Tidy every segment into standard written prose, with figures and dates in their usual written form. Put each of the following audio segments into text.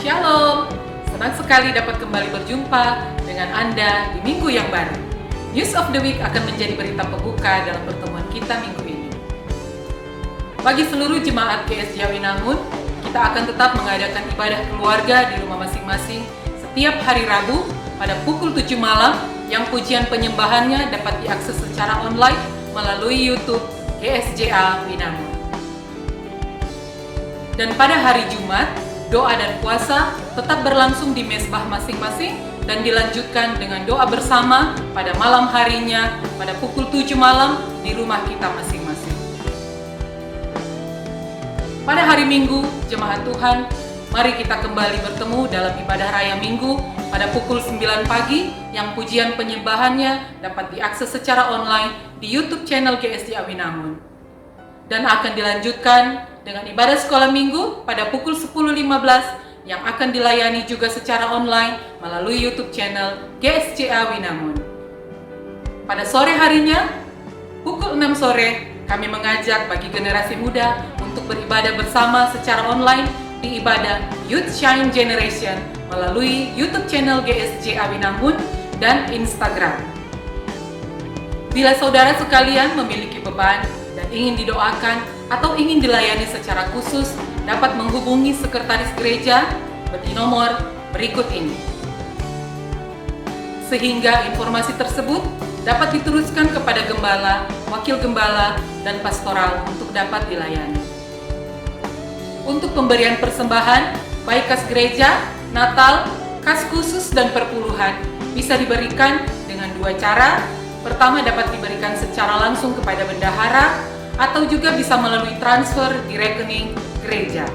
Shalom, senang sekali dapat kembali berjumpa dengan Anda di minggu yang baru. News of the Week akan menjadi berita pembuka dalam pertemuan kita minggu ini. Bagi seluruh jemaat GSJ Awinangun, kita akan tetap mengadakan ibadah keluarga di rumah masing-masing setiap hari Rabu pada pukul 7 malam yang pujian penyembahannya dapat diakses secara online melalui YouTube GSJA Winangun. Dan pada hari Jumat, doa dan puasa tetap berlangsung di mezbah masing-masing dan dilanjutkan dengan doa bersama pada malam harinya pada pukul 7 malam di rumah kita masing-masing. Pada hari Minggu, jemaat Tuhan, mari kita kembali bertemu dalam ibadah raya Minggu pada pukul 9 pagi yang pujian penyembahannya dapat diakses secara online di YouTube channel GSJ Awinangun. Dan akan dilanjutkan dengan ibadah sekolah minggu pada pukul 10.15 yang akan dilayani juga secara online melalui YouTube channel GSJA Winangun. Pada sore harinya, pukul 6 sore, kami mengajak bagi generasi muda untuk beribadah bersama secara online di ibadah Youth Shine Generation melalui YouTube channel GSJA Winangun dan Instagram. Bila saudara sekalian memiliki beban dan ingin didoakan atau ingin dilayani secara khusus, dapat menghubungi sekretaris gereja di nomor berikut ini. Sehingga informasi tersebut dapat diteruskan kepada gembala, wakil gembala, dan pastoral untuk dapat dilayani. Untuk pemberian persembahan, baik kas gereja, Natal, kas khusus, dan perpuluhan, bisa diberikan dengan dua cara. Pertama, dapat diberikan secara langsung kepada bendahara atau juga bisa melalui transfer di rekening gereja.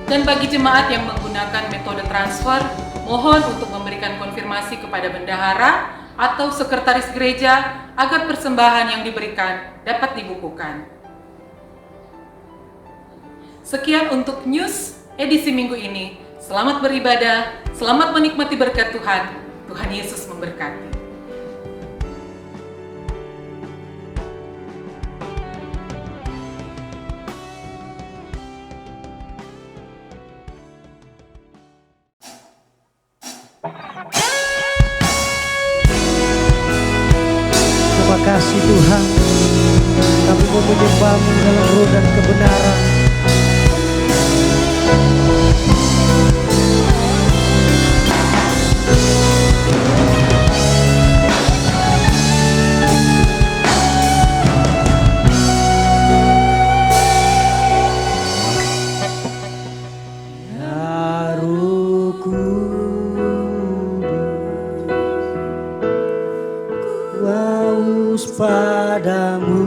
Dan bagi jemaat yang menggunakan metode transfer, mohon untuk memberikan konfirmasi kepada bendahara atau sekretaris gereja agar persembahan yang diberikan dapat dibukukan. Sekian untuk news edisi minggu ini. Selamat beribadah, selamat menikmati berkat Tuhan. Tuhan Yesus memberkati. Terima kasih Tuhan, kami mau menyembah-Mu dalam roh dan kebenaran. Ya Roh Kudus, haus padamu,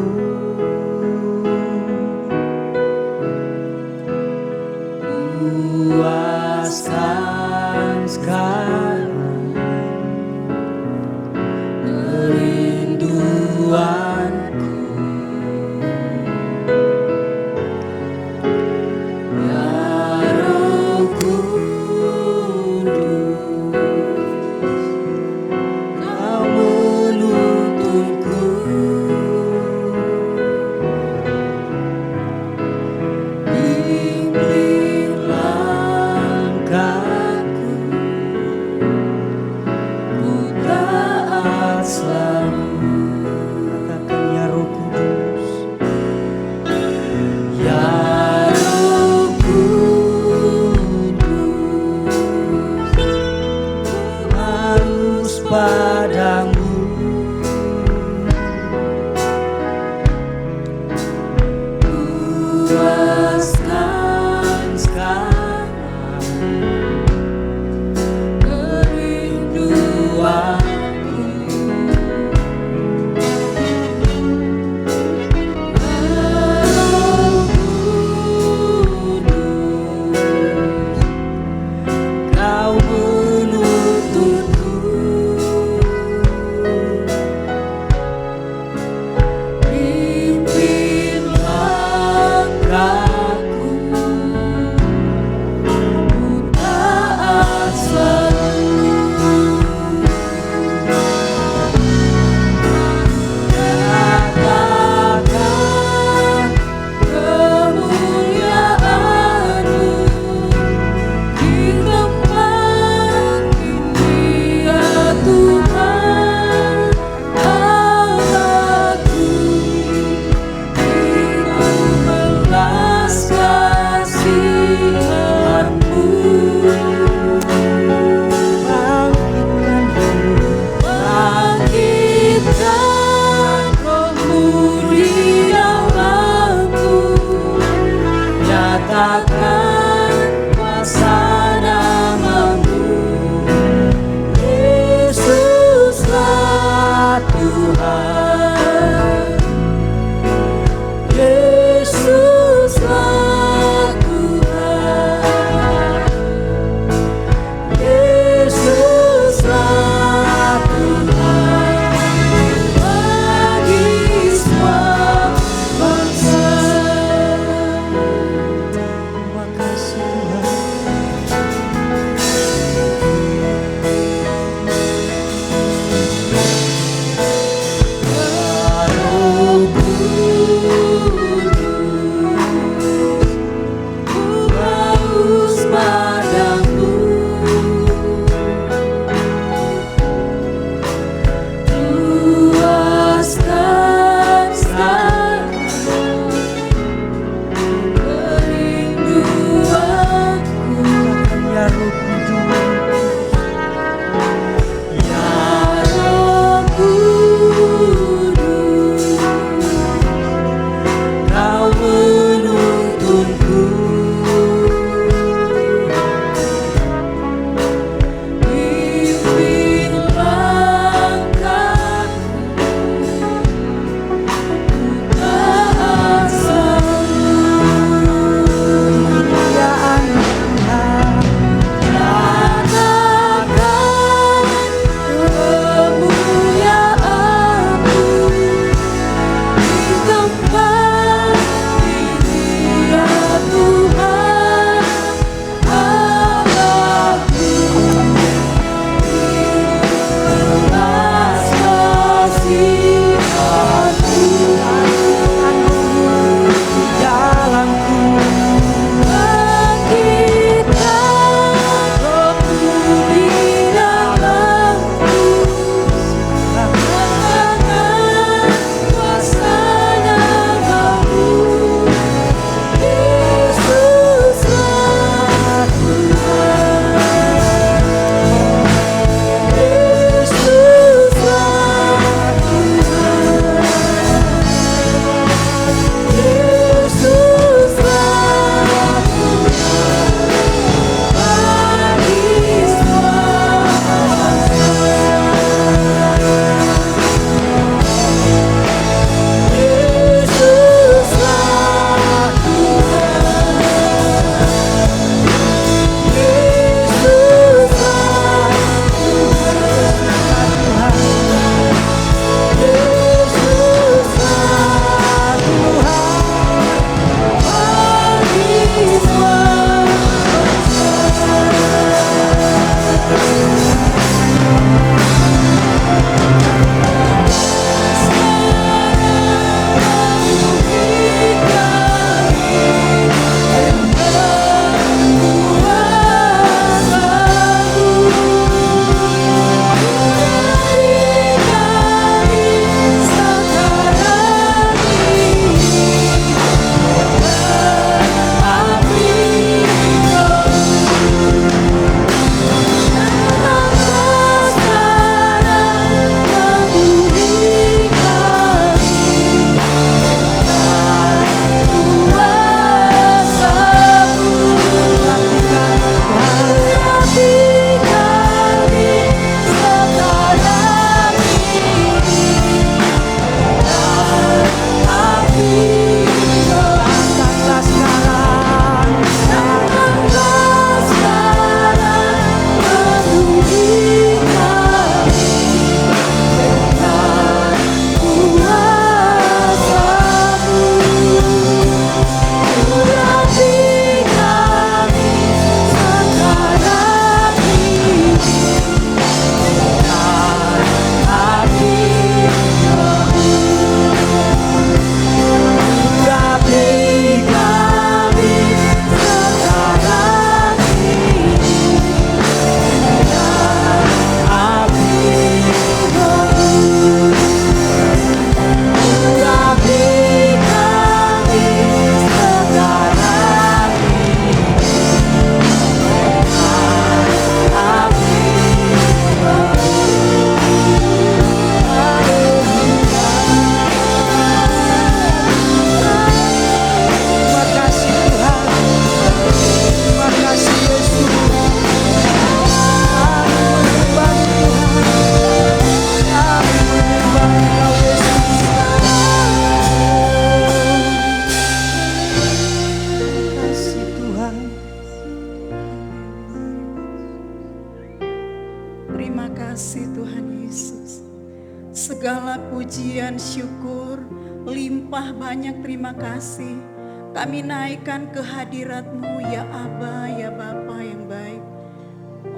dengan syukur, limpah banyak terima kasih. Kami naikkan ke hadirat-Mu ya Aba, ya Bapa yang baik.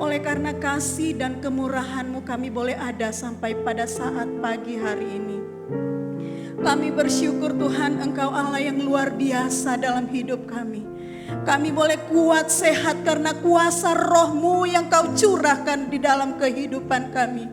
Oleh karena kasih dan kemurahan-Mu kami boleh ada sampai pada saat pagi hari ini. Kami bersyukur Tuhan, Engkau Allah yang luar biasa dalam hidup kami. Kami boleh kuat sehat karena kuasa Roh-Mu yang Kau curahkan di dalam kehidupan kami.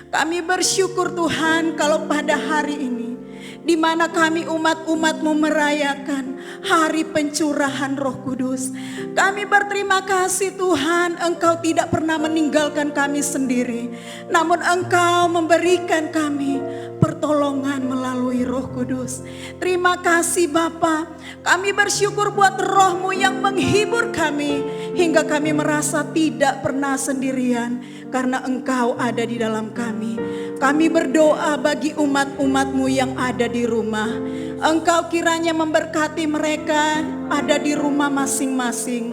Kami bersyukur Tuhan kalau pada hari ini, di mana kami umat-umat-Mu merayakan hari pencurahan Roh Kudus. Kami berterima kasih Tuhan, Engkau tidak pernah meninggalkan kami sendiri. Namun Engkau memberikan kami pertolongan melalui Roh Kudus. Terima kasih Bapa. Kami bersyukur buat Roh-Mu yang menghibur kami hingga kami merasa tidak pernah sendirian karena Engkau ada di dalam kami. Kami berdoa bagi umat-umat-Mu yang ada di rumah. Engkau kiranya memberkati mereka ada di rumah masing-masing.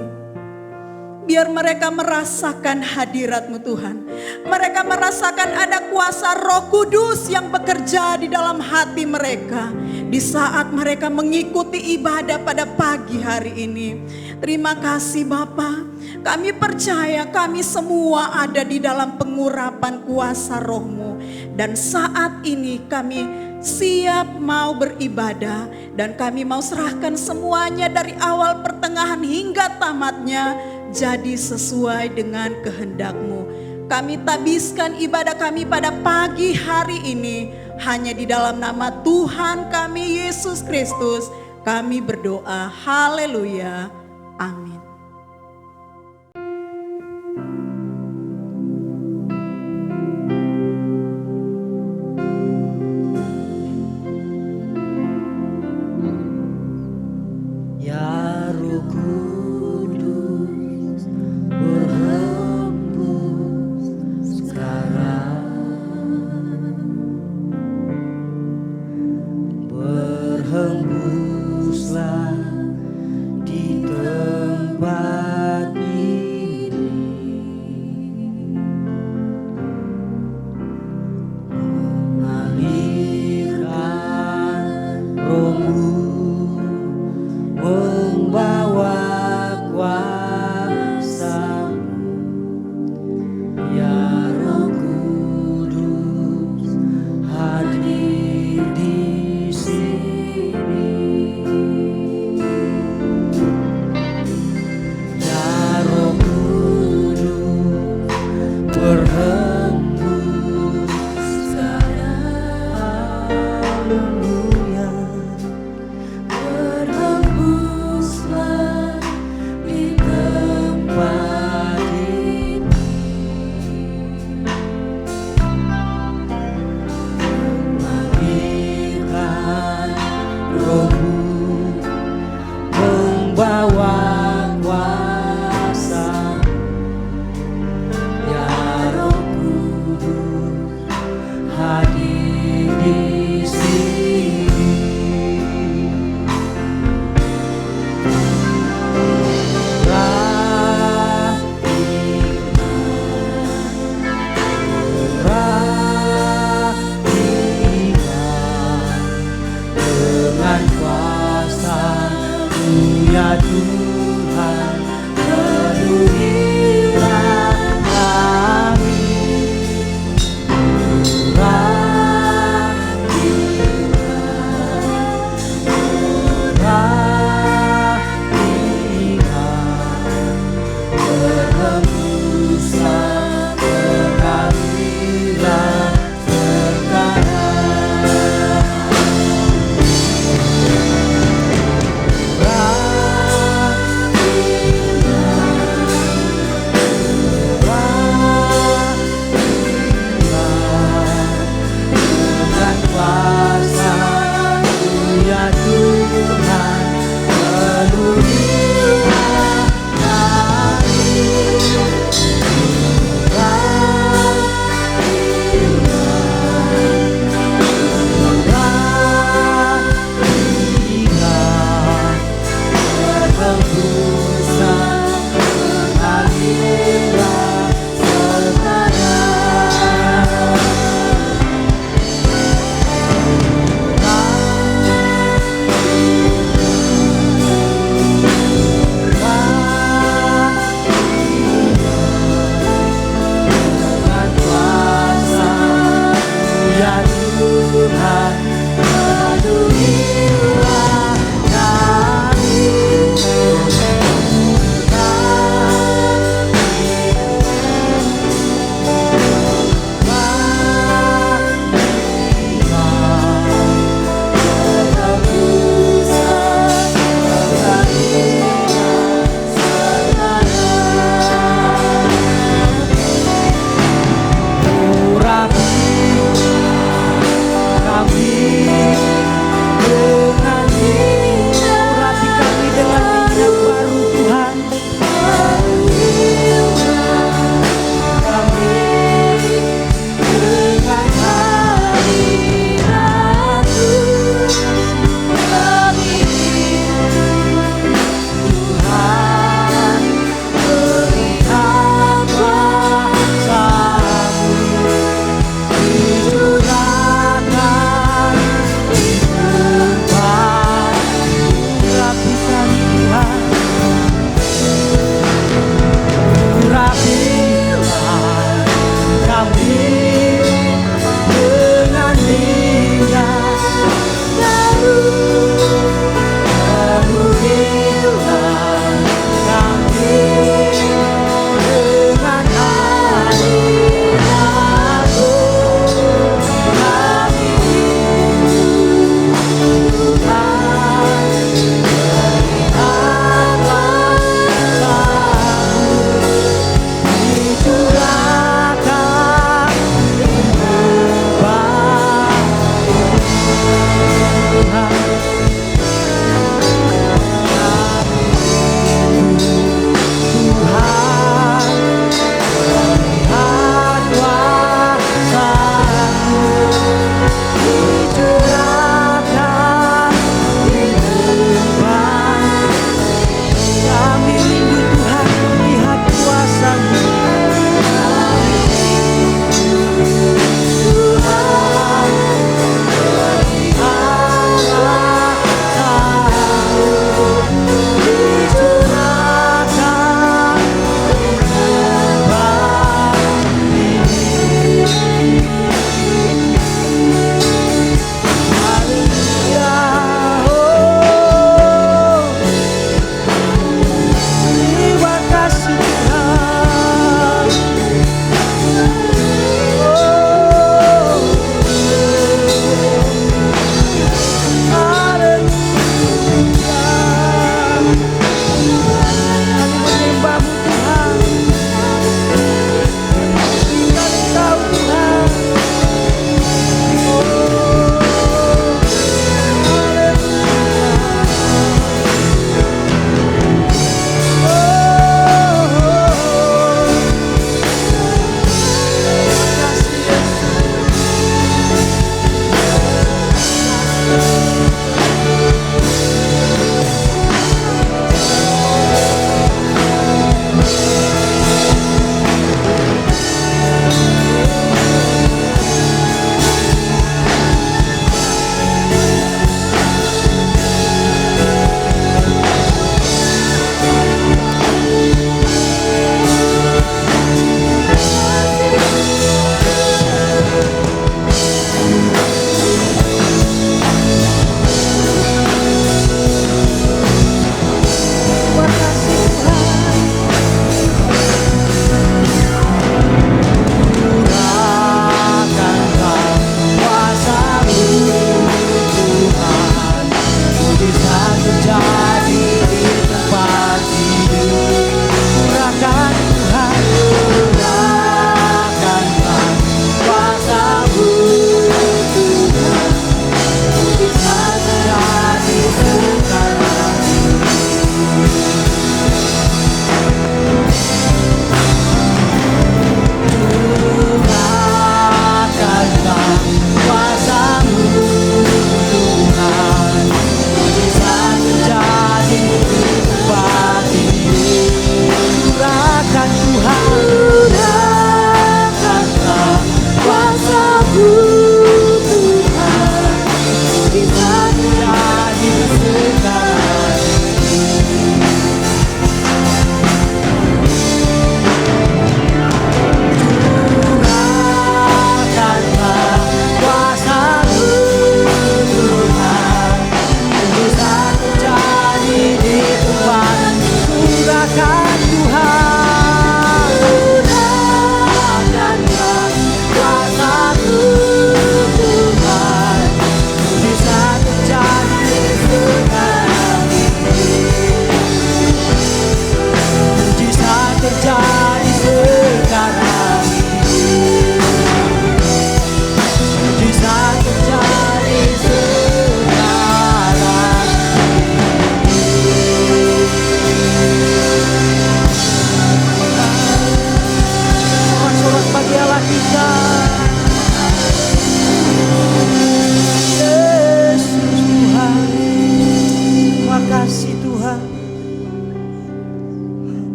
Biar mereka merasakan hadirat-Mu Tuhan. Mereka merasakan ada kuasa Roh Kudus yang bekerja di dalam hati mereka di saat mereka mengikuti ibadah pada pagi hari ini. Terima kasih Bapa. Kami percaya kami semua ada di dalam pengurapan kuasa Roh-Mu. Dan saat ini kami siap mau beribadah. Dan kami mau serahkan semuanya dari awal pertengahan hingga tamatnya jadi sesuai dengan kehendak-Mu. Kami tabiskan ibadah kami pada pagi hari ini hanya di dalam nama Tuhan kami Yesus Kristus. Kami berdoa, haleluya, amin. Ya Roh Kudus berhembus sekarang, berhembuslah di tempat ini, mengalirkan Roh-Mu, membawa kuasa-Mu. Ya Roh Kudus hadir di sini. Ya Roh Kudus berhembus sekarang. Haleluya. Berhembuslah di tempat ini, mengalirkan Roh-Mu, membawa kuasa. Ya Roh Kudus hadir di sini. Dengan kuasa-Mu ya Tuhan, penuhilah kami. Berhembuslah mengalirlah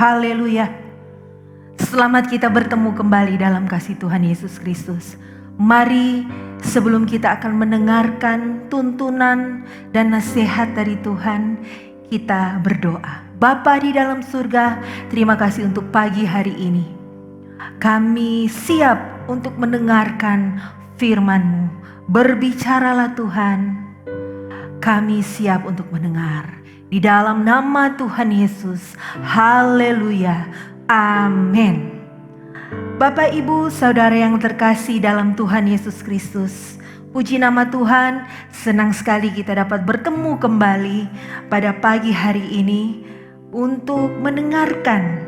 Haleluya. Selamat kita bertemu kembali dalam kasih Tuhan Yesus Kristus. Mari sebelum kita akan mendengarkan tuntunan dan nasihat dari Tuhan, kita berdoa. Bapa di dalam surga, terima kasih untuk pagi hari ini. Kami siap untuk mendengarkan firman-Mu. Berbicaralah Tuhan. Kami siap untuk mendengar. Di dalam nama Tuhan Yesus. Haleluya. Amin. Bapak, Ibu, Saudara yang terkasih dalam Tuhan Yesus Kristus. Puji nama Tuhan, senang sekali kita dapat bertemu kembali pada pagi hari ini untuk mendengarkan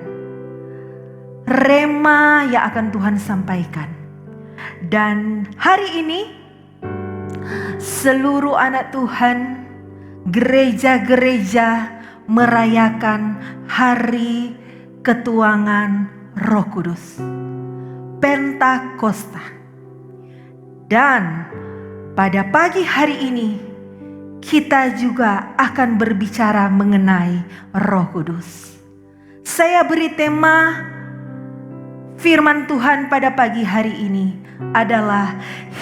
rema yang akan Tuhan sampaikan. Dan hari ini seluruh anak Tuhan, gereja-gereja merayakan hari ketuangan Roh Kudus, Pentakosta. Dan pada pagi hari ini kita juga akan berbicara mengenai Roh Kudus. Saya beri tema firman Tuhan pada pagi hari ini adalah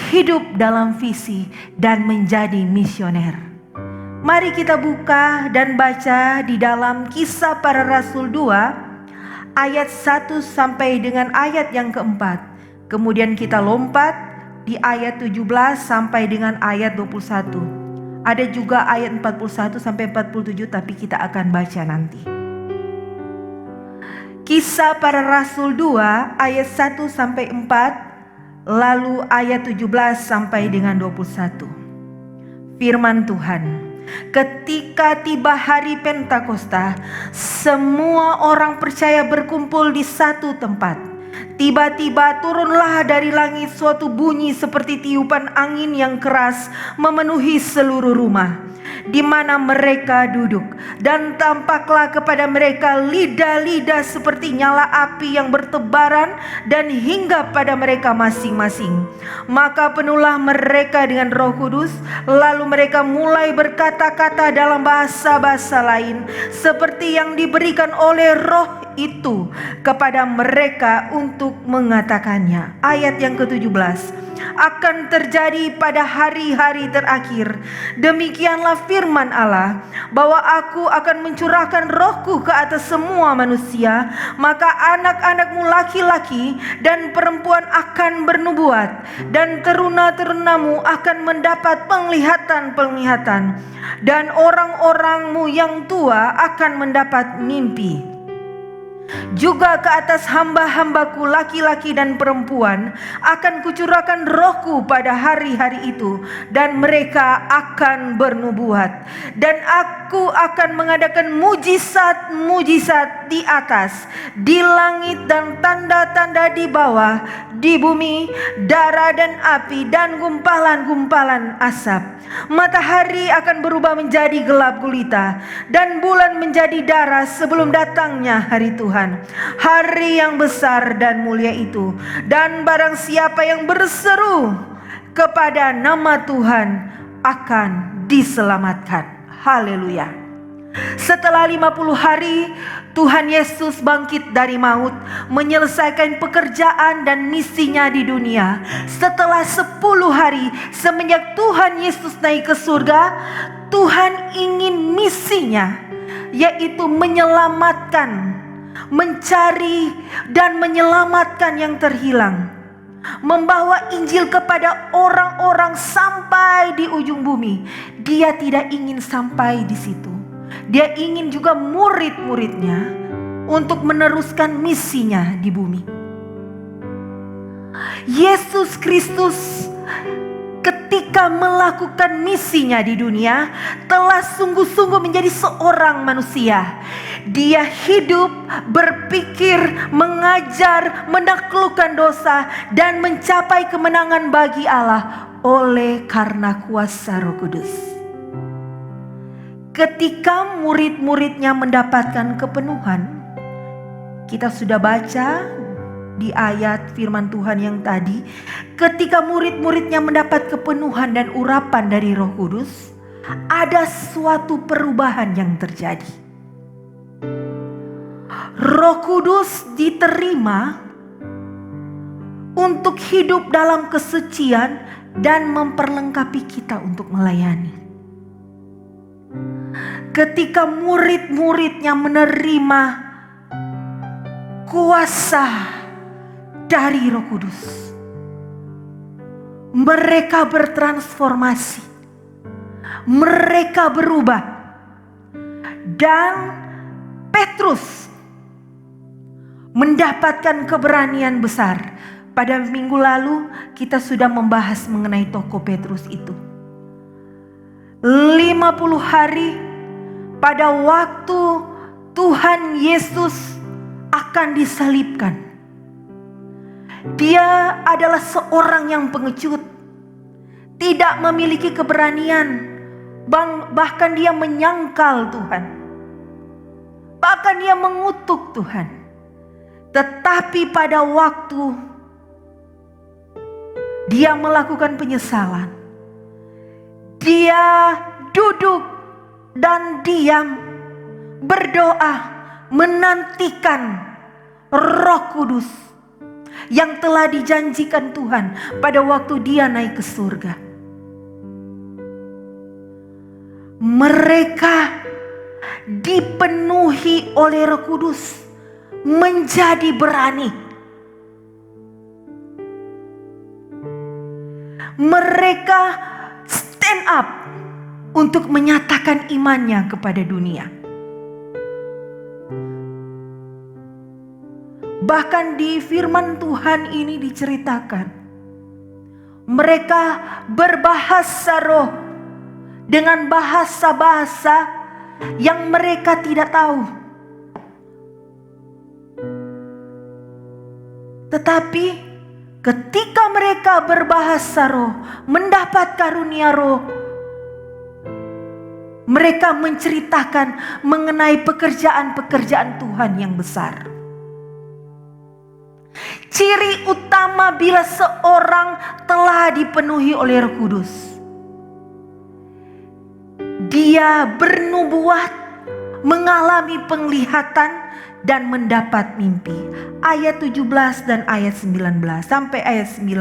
hidup dalam visi dan menjadi misioner. Mari kita buka dan baca di dalam Kisah Para Rasul 2 ayat 1 sampai dengan ayat yang keempat. Kemudian kita lompat di ayat 17 sampai dengan ayat 21. Ada juga ayat 41 sampai 47, tapi kita akan baca nanti. Kisah Para Rasul 2 ayat 1 sampai 4, lalu ayat 17 sampai dengan 21. Firman Tuhan. Ketika tiba hari Pentakosta, semua orang percaya berkumpul di satu tempat. Tiba-tiba turunlah dari langit suatu bunyi seperti tiupan angin yang keras memenuhi seluruh rumah di mana mereka duduk, dan tampaklah kepada mereka lidah-lidah seperti nyala api yang bertebaran dan hinggap pada mereka masing-masing. Maka penuhlah mereka dengan Roh Kudus, lalu mereka mulai berkata-kata dalam bahasa-bahasa lain seperti yang diberikan oleh Roh itu kepada mereka untuk mengatakannya. Ayat yang ke-17. Akan terjadi pada hari-hari terakhir, demikianlah firman Allah, bahwa aku akan mencurahkan rohku ke atas semua manusia. Maka anak-anakmu laki-laki dan perempuan akan bernubuat, dan teruna-terunamu akan mendapat penglihatan-penglihatan, dan orang-orangmu yang tua akan mendapat mimpi. Juga ke atas hamba-hambaku laki-laki dan perempuan akan kucurahkan rohku pada hari-hari itu, dan mereka akan bernubuat. Dan aku akan mengadakan mujizat-mujizat di atas, di langit, dan tanda-tanda di bawah, di bumi, darah dan api, dan gumpalan-gumpalan asap. Matahari akan berubah menjadi gelap gulita, dan bulan menjadi darah sebelum datangnya hari Tuhan, hari yang besar dan mulia itu. Dan barang siapa yang berseru kepada nama Tuhan akan diselamatkan. Haleluya. Setelah 50 hari, Tuhan Yesus bangkit dari maut, menyelesaikan pekerjaan dan misinya di dunia. Setelah 10 hari semenjak Tuhan Yesus naik ke surga, Tuhan ingin misinya, yaitu menyelamatkan, mencari dan menyelamatkan yang terhilang, membawa Injil kepada orang-orang sampai di ujung bumi. Dia tidak ingin sampai di situ. Dia ingin juga murid-muridnya untuk meneruskan misinya di bumi. Yesus Kristus ketika melakukan misinya di dunia telah sungguh-sungguh menjadi seorang manusia. Dia hidup, berpikir, mengajar, menaklukkan dosa, dan mencapai kemenangan bagi Allah oleh karena kuasa Roh Kudus. Ketika murid-muridnya mendapatkan kepenuhan, kita sudah baca di ayat firman Tuhan yang tadi, ketika murid-muridnya mendapat kepenuhan dan urapan dari Roh Kudus, ada suatu perubahan yang terjadi. Roh Kudus diterima untuk hidup dalam kesucian dan memperlengkapi kita untuk melayani. Ketika murid-muridnya menerima kuasa dari Roh Kudus, mereka bertransformasi, mereka berubah, dan Petrus mendapatkan keberanian besar. Pada minggu lalu kita sudah membahas mengenai tokoh Petrus itu. 50 hari pada waktu Tuhan Yesus akan disalibkan. Dia adalah seorang yang pengecut, tidak memiliki keberanian, bahkan dia menyangkal Tuhan, bahkan dia mengutuk Tuhan. Tetapi pada waktu dia melakukan penyesalan, dia duduk dan diam, berdoa, menantikan Roh Kudus yang telah dijanjikan Tuhan pada waktu dia naik ke surga. Mereka dipenuhi oleh Roh Kudus menjadi berani. Mereka stand up untuk menyatakan imannya kepada dunia. Bahkan di firman Tuhan ini diceritakan, mereka berbahasa roh dengan bahasa-bahasa yang mereka tidak tahu. Tetapi ketika mereka berbahasa roh, mendapat karunia roh, mereka menceritakan mengenai pekerjaan-pekerjaan Tuhan yang besar. Ciri utama bila seorang telah dipenuhi oleh Roh Kudus, dia bernubuat, mengalami penglihatan, dan mendapat mimpi. Ayat 17 dan ayat 19 sampai ayat 19.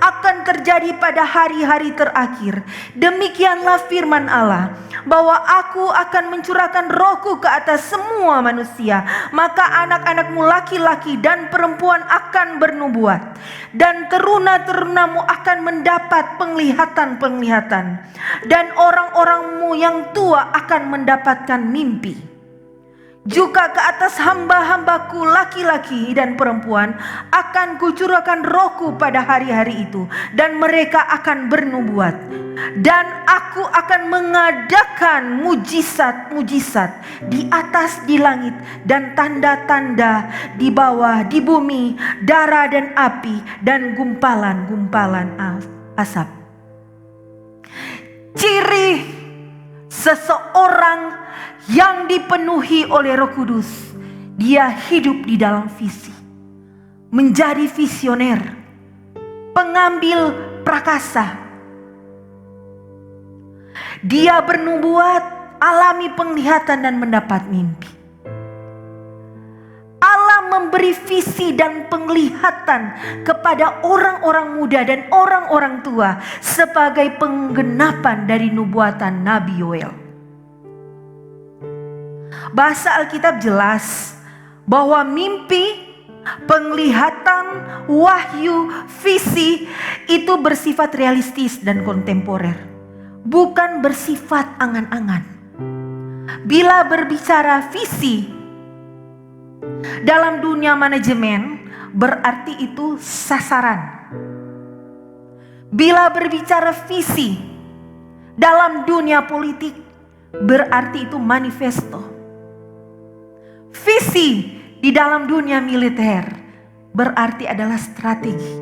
Akan terjadi pada hari-hari terakhir, demikianlah firman Allah, bahwa aku akan mencurahkan rohku ke atas semua manusia. Maka anak-anakmu laki-laki dan perempuan akan bernubuat, dan teruna-terunamu akan mendapat penglihatan-penglihatan, dan orang-orangmu yang tua akan mendapatkan mimpi. Juga ke atas hamba-hambaku laki-laki dan perempuan akan kucurahkan rohku pada hari-hari itu, dan mereka akan bernubuat. Dan aku akan mengadakan mujizat-mujizat di atas di langit, dan tanda-tanda di bawah di bumi, darah dan api, dan gumpalan-gumpalan asap. Ciri seseorang yang dipenuhi oleh Roh Kudus, dia hidup di dalam visi, menjadi visioner, pengambil prakasa. Dia bernubuat, alami penglihatan, dan mendapat mimpi. Allah memberi visi dan penglihatan kepada orang-orang muda dan orang-orang tua sebagai penggenapan dari nubuatan Nabi Yoel. Bahasa Alkitab jelas bahwa mimpi, penglihatan, wahyu, visi itu bersifat realistis dan kontemporer, bukan bersifat angan-angan. Bila berbicara visi dalam dunia manajemen, berarti itu sasaran. Bila berbicara visi dalam dunia politik, berarti itu manifesto. Visi di dalam dunia militer berarti adalah strategi.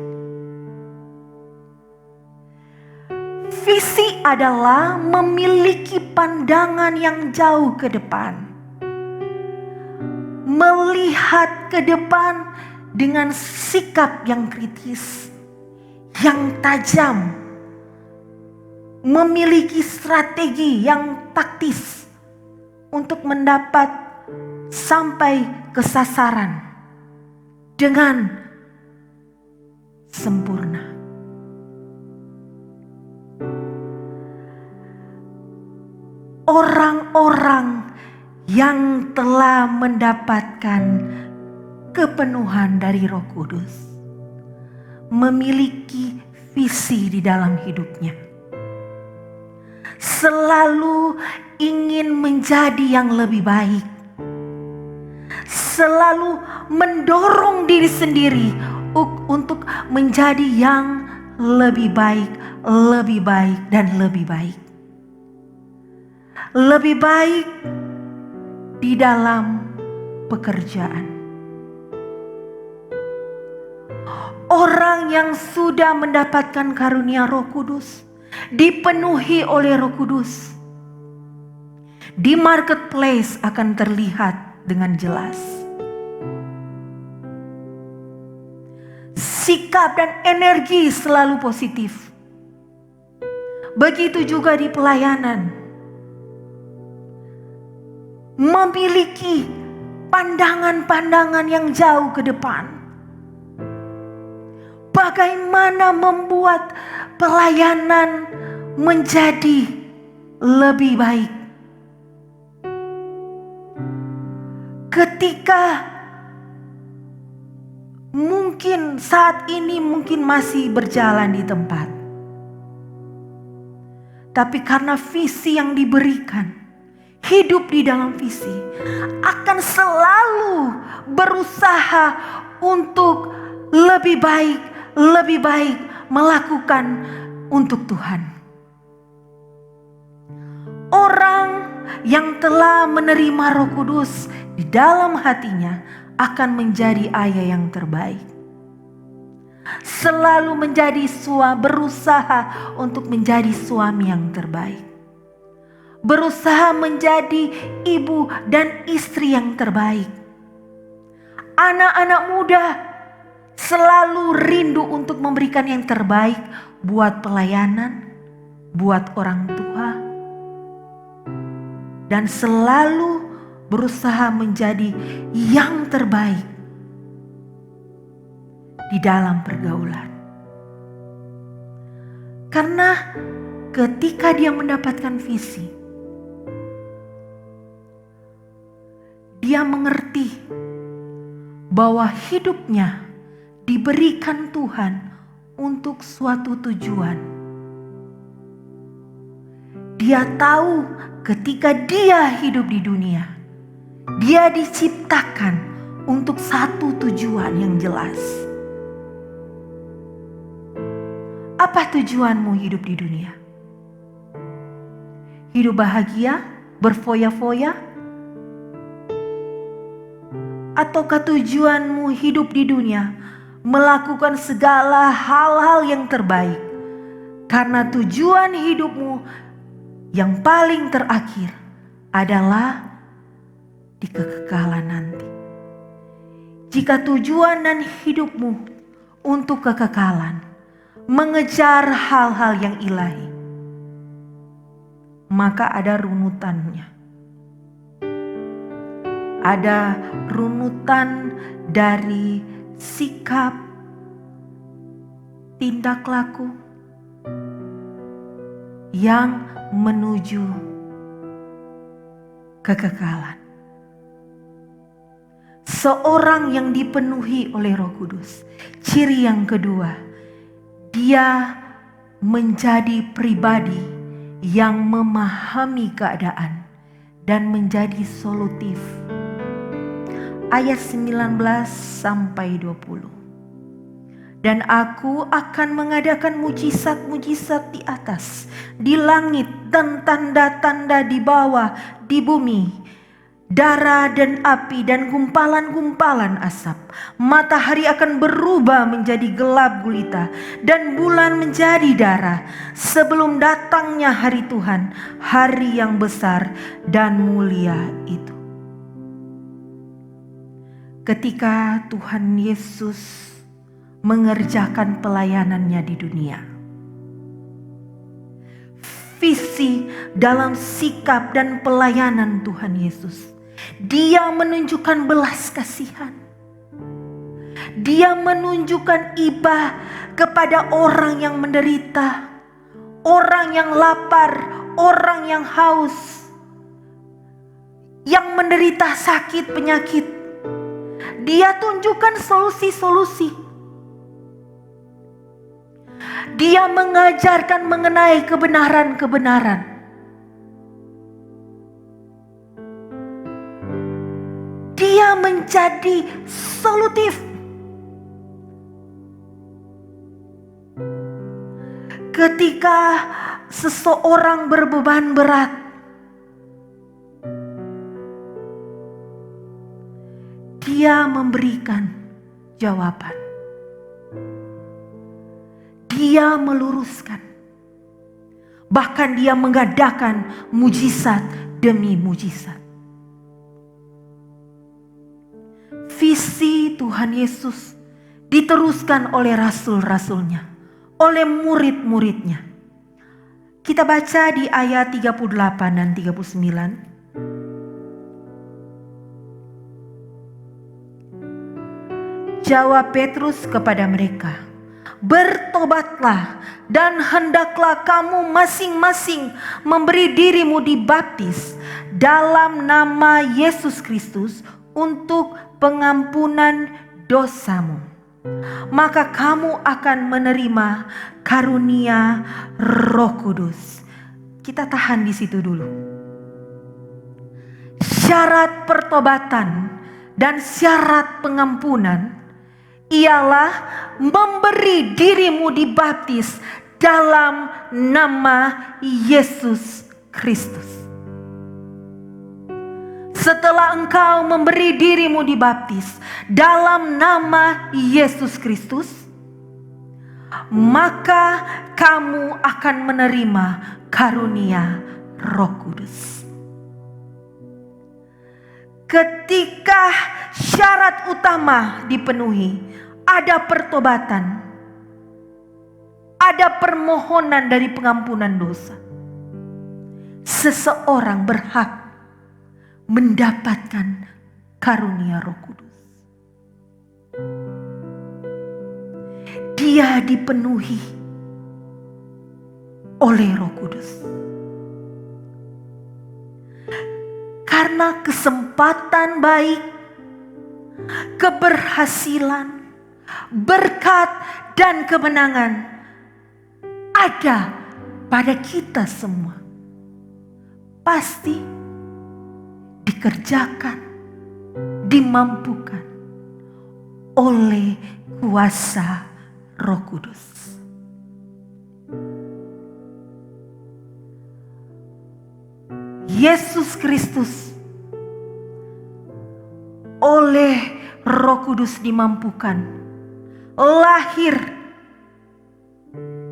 Visi adalah memiliki pandangan yang jauh ke depan, melihat ke depan dengan sikap yang kritis, yang tajam, memiliki strategi yang taktis untuk mendapat sampai ke sasaran dengan sempurna. Orang-orang yang telah mendapatkan kepenuhan dari Roh Kudus memiliki visi di dalam hidupnya. Selalu ingin menjadi yang lebih baik. Selalu mendorong diri sendiri untuk menjadi yang lebih baik, dan lebih baik. Lebih baik di dalam pekerjaan. Orang yang sudah mendapatkan karunia Roh Kudus, dipenuhi oleh Roh Kudus, di marketplace akan terlihat dengan jelas. Sikap dan energi selalu positif. Begitu juga di pelayanan. Memiliki pandangan-pandangan yang jauh ke depan. Bagaimana membuat pelayanan menjadi lebih baik. Ketika mungkin saat ini masih berjalan di tempat. Tapi karena visi yang diberikan, hidup di dalam visi, akan selalu berusaha untuk lebih baik melakukan untuk Tuhan. Orang yang telah menerima Roh Kudus di dalam hatinya akan menjadi ayah yang terbaik. Selalu berusaha untuk menjadi suami yang terbaik. Berusaha menjadi ibu dan istri yang terbaik. Anak-anak muda selalu rindu untuk memberikan yang terbaik buat pelayanan, buat orang tua, dan selalu berusaha menjadi yang terbaik di dalam pergaulan. Karena ketika dia mendapatkan visi, dia mengerti bahwa hidupnya diberikan Tuhan untuk suatu tujuan. Dia tahu ketika dia hidup di dunia, dia diciptakan untuk satu tujuan yang jelas. Apa tujuanmu hidup di dunia? Hidup bahagia, berfoya-foya? Ataukah tujuanmu hidup di dunia melakukan segala hal-hal yang terbaik? Karena tujuan hidupmu yang paling terakhir adalah di kekekalan nanti. Jika tujuan dan hidupmu untuk kekekalan, mengejar hal-hal yang ilahi, maka ada runutannya. Ada runutan dari sikap, tindak laku yang menuju kekekalan. Seorang yang dipenuhi oleh Roh Kudus, ciri yang kedua, dia menjadi pribadi yang memahami keadaan dan menjadi solutif. Ayat 19 sampai 20. Dan aku akan mengadakan mujizat-mujizat di atas, di langit, dan tanda-tanda di bawah, di bumi, darah dan api dan gumpalan-gumpalan asap. Matahari akan berubah menjadi gelap gulita dan bulan menjadi darah, sebelum datangnya hari Tuhan, hari yang besar dan mulia itu. Ketika Tuhan Yesus mengerjakan pelayanannya di dunia, visi dalam sikap dan pelayanan Tuhan Yesus Dia menunjukkan belas kasihan. Dia menunjukkan iba kepada orang yang menderita, orang yang lapar, orang yang haus, yang menderita sakit penyakit. Dia tunjukkan solusi-solusi. Dia mengajarkan mengenai kebenaran-kebenaran. Dia menjadi solutif. Ketika seseorang berbeban berat, dia memberikan jawaban. Dia meluruskan. Bahkan dia mengadakan mujizat demi mujizat. Visi Tuhan Yesus diteruskan oleh rasul-rasulnya, oleh murid-muridnya. Kita baca di ayat 38 dan 39. Jawab Petrus kepada mereka, "Bertobatlah dan hendaklah kamu masing-masing memberi dirimu dibaptis dalam nama Yesus Kristus untuk pengampunan dosamu. Maka kamu akan menerima karunia Roh Kudus." Kita tahan di situ dulu. Syarat pertobatan dan syarat pengampunan ialah memberi dirimu dibaptis dalam nama Yesus Kristus. Setelah engkau memberi dirimu dibaptis dalam nama Yesus Kristus, maka kamu akan menerima karunia Roh Kudus. Ketika syarat utama dipenuhi, ada pertobatan, ada permohonan dari pengampunan dosa, seseorang berhak mendapatkan karunia Roh Kudus. Dia dipenuhi oleh Roh Kudus. Karena kesempatan baik, keberhasilan, berkat dan kemenangan ada pada kita semua. Pasti dikerjakan, dimampukan oleh kuasa Roh Kudus. Yesus Kristus oleh Roh Kudus dimampukan lahir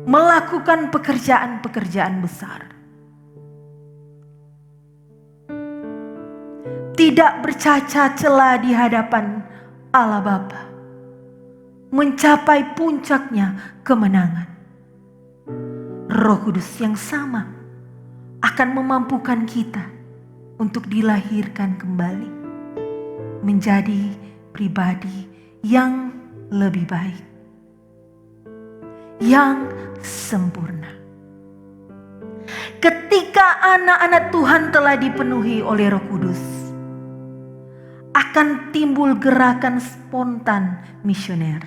melakukan pekerjaan-pekerjaan besar. Tidak bercacat celah di hadapan Allah Bapa, mencapai puncaknya kemenangan. Roh Kudus yang sama akan memampukan kita untuk dilahirkan kembali menjadi pribadi yang lebih baik, yang sempurna. Ketika anak-anak Tuhan telah dipenuhi oleh Roh Kudus, akan timbul gerakan spontan misioner.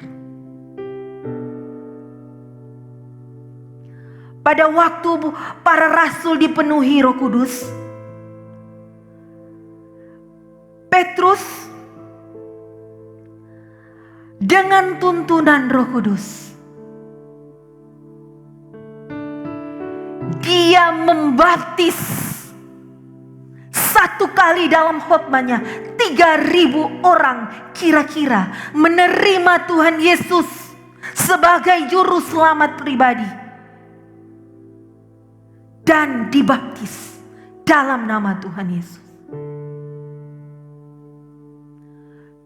Pada waktu para rasul dipenuhi Roh Kudus, Petrus dengan tuntunan Roh Kudus, dia membaptis satu kali dalam khotbahnya 3.000 orang kira-kira menerima Tuhan Yesus sebagai juru selamat pribadi dan dibaptis dalam nama Tuhan Yesus.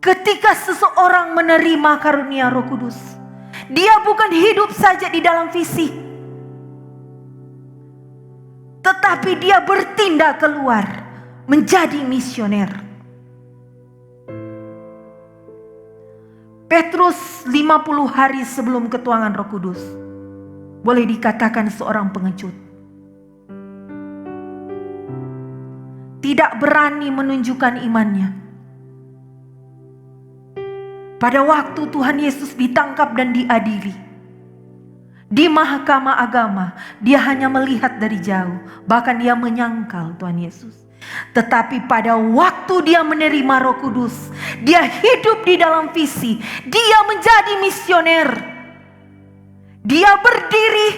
Ketika seseorang menerima karunia Roh Kudus, dia bukan hidup saja di dalam fisik, tetapi dia bertindak keluar menjadi misioner. Petrus 50 hari sebelum ketuangan Roh Kudus boleh dikatakan seorang pengecut. Tidak berani menunjukkan imannya. Pada waktu Tuhan Yesus ditangkap dan diadili di mahkamah agama, dia hanya melihat dari jauh, bahkan dia menyangkal Tuhan Yesus. Tetapi pada waktu dia menerima Roh Kudus, dia hidup di dalam visi, dia menjadi misioner. Dia berdiri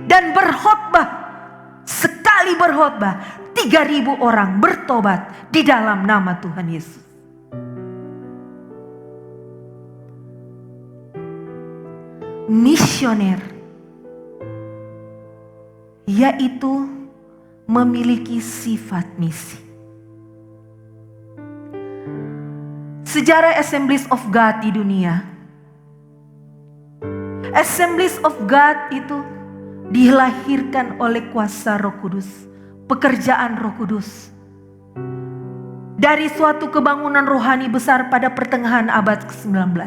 dan berkhotbah. Sekali berkhotbah, 3.000 orang bertobat di dalam nama Tuhan Yesus. Misioner, yaitu memiliki sifat misi. Sejarah Assemblies of God di dunia, Assemblies of God itu dilahirkan oleh kuasa Roh Kudus, pekerjaan Roh Kudus, dari suatu kebangunan rohani besar pada pertengahan abad ke-19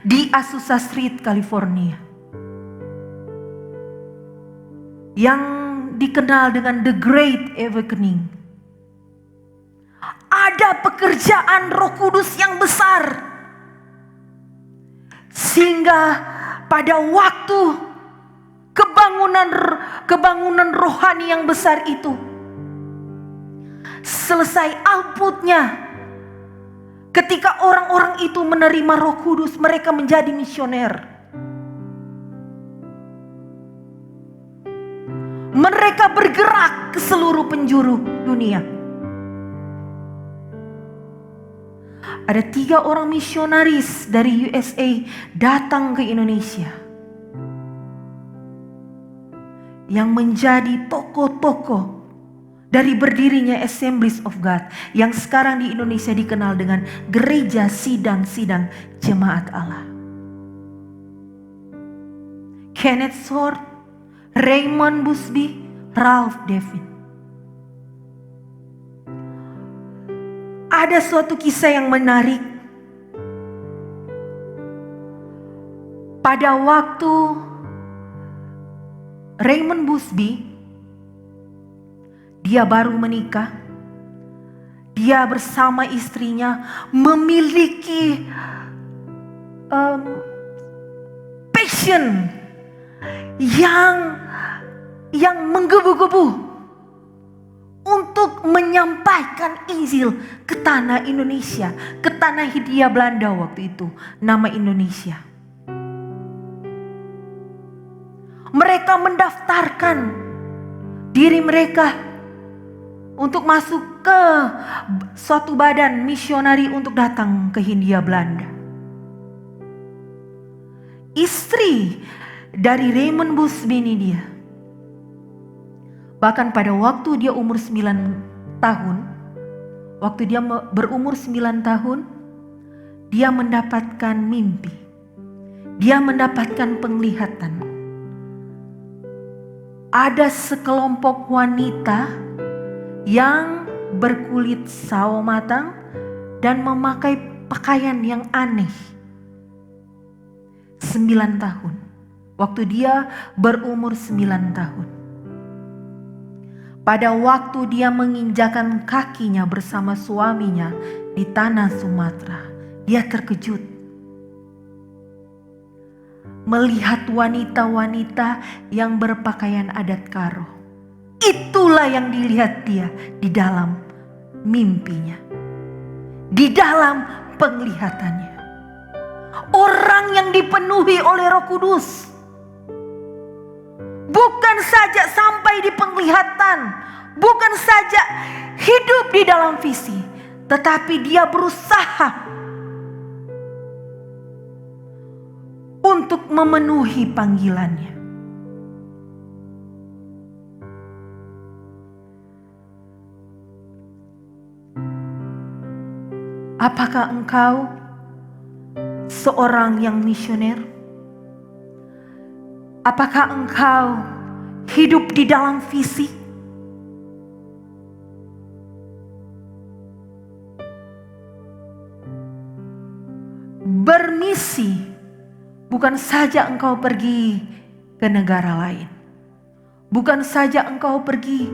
di Azusa Street, California, yang dikenal dengan The Great Awakening. Ada pekerjaan Roh Kudus yang besar, sehingga pada waktu kebangunan rohani yang besar itu selesai outputnya, ketika orang-orang itu menerima Roh Kudus, mereka menjadi misioner. Mereka bergerak ke seluruh penjuru dunia. Ada 3 orang misionaris dari USA datang ke Indonesia, yang menjadi tokoh-tokoh dari berdirinya Assemblies of God, yang sekarang di Indonesia dikenal dengan Gereja Sidang-Sidang Jemaat Allah. Kenneth Short, Raymond Busby, Ralph Devin. Ada suatu kisah yang menarik. Pada waktu Raymond Busby, dia baru menikah, dia bersama istrinya memiliki passion yang menggebu-gebu untuk menyampaikan Injil ke tanah Indonesia, ke tanah Hindia Belanda waktu itu, nama Indonesia. Mereka mendaftarkan diri mereka untuk masuk ke suatu badan misionari untuk datang ke Hindia Belanda. Istri dari Raymond Busby ini dia, bahkan pada waktu dia umur 9 tahun, waktu dia berumur 9 tahun, dia mendapatkan mimpi. Dia mendapatkan penglihatan. Ada sekelompok wanita yang berkulit sawo matang dan memakai pakaian yang aneh. 9 tahun. Waktu dia berumur 9 tahun. Pada waktu dia menginjakan kakinya bersama suaminya di tanah Sumatera, dia terkejut melihat wanita-wanita yang berpakaian adat Karo. Itulah yang dilihat dia di dalam mimpinya, di dalam penglihatannya. Orang yang dipenuhi oleh Roh Kudus, bukan saja sampai di penglihatan, bukan saja hidup di dalam visi, tetapi dia berusaha untuk memenuhi panggilannya. Apakah engkau seorang yang misioner? Apakah engkau hidup di dalam visi? bermisi, bukan saja engkau pergi ke negara lain, bukan saja engkau pergi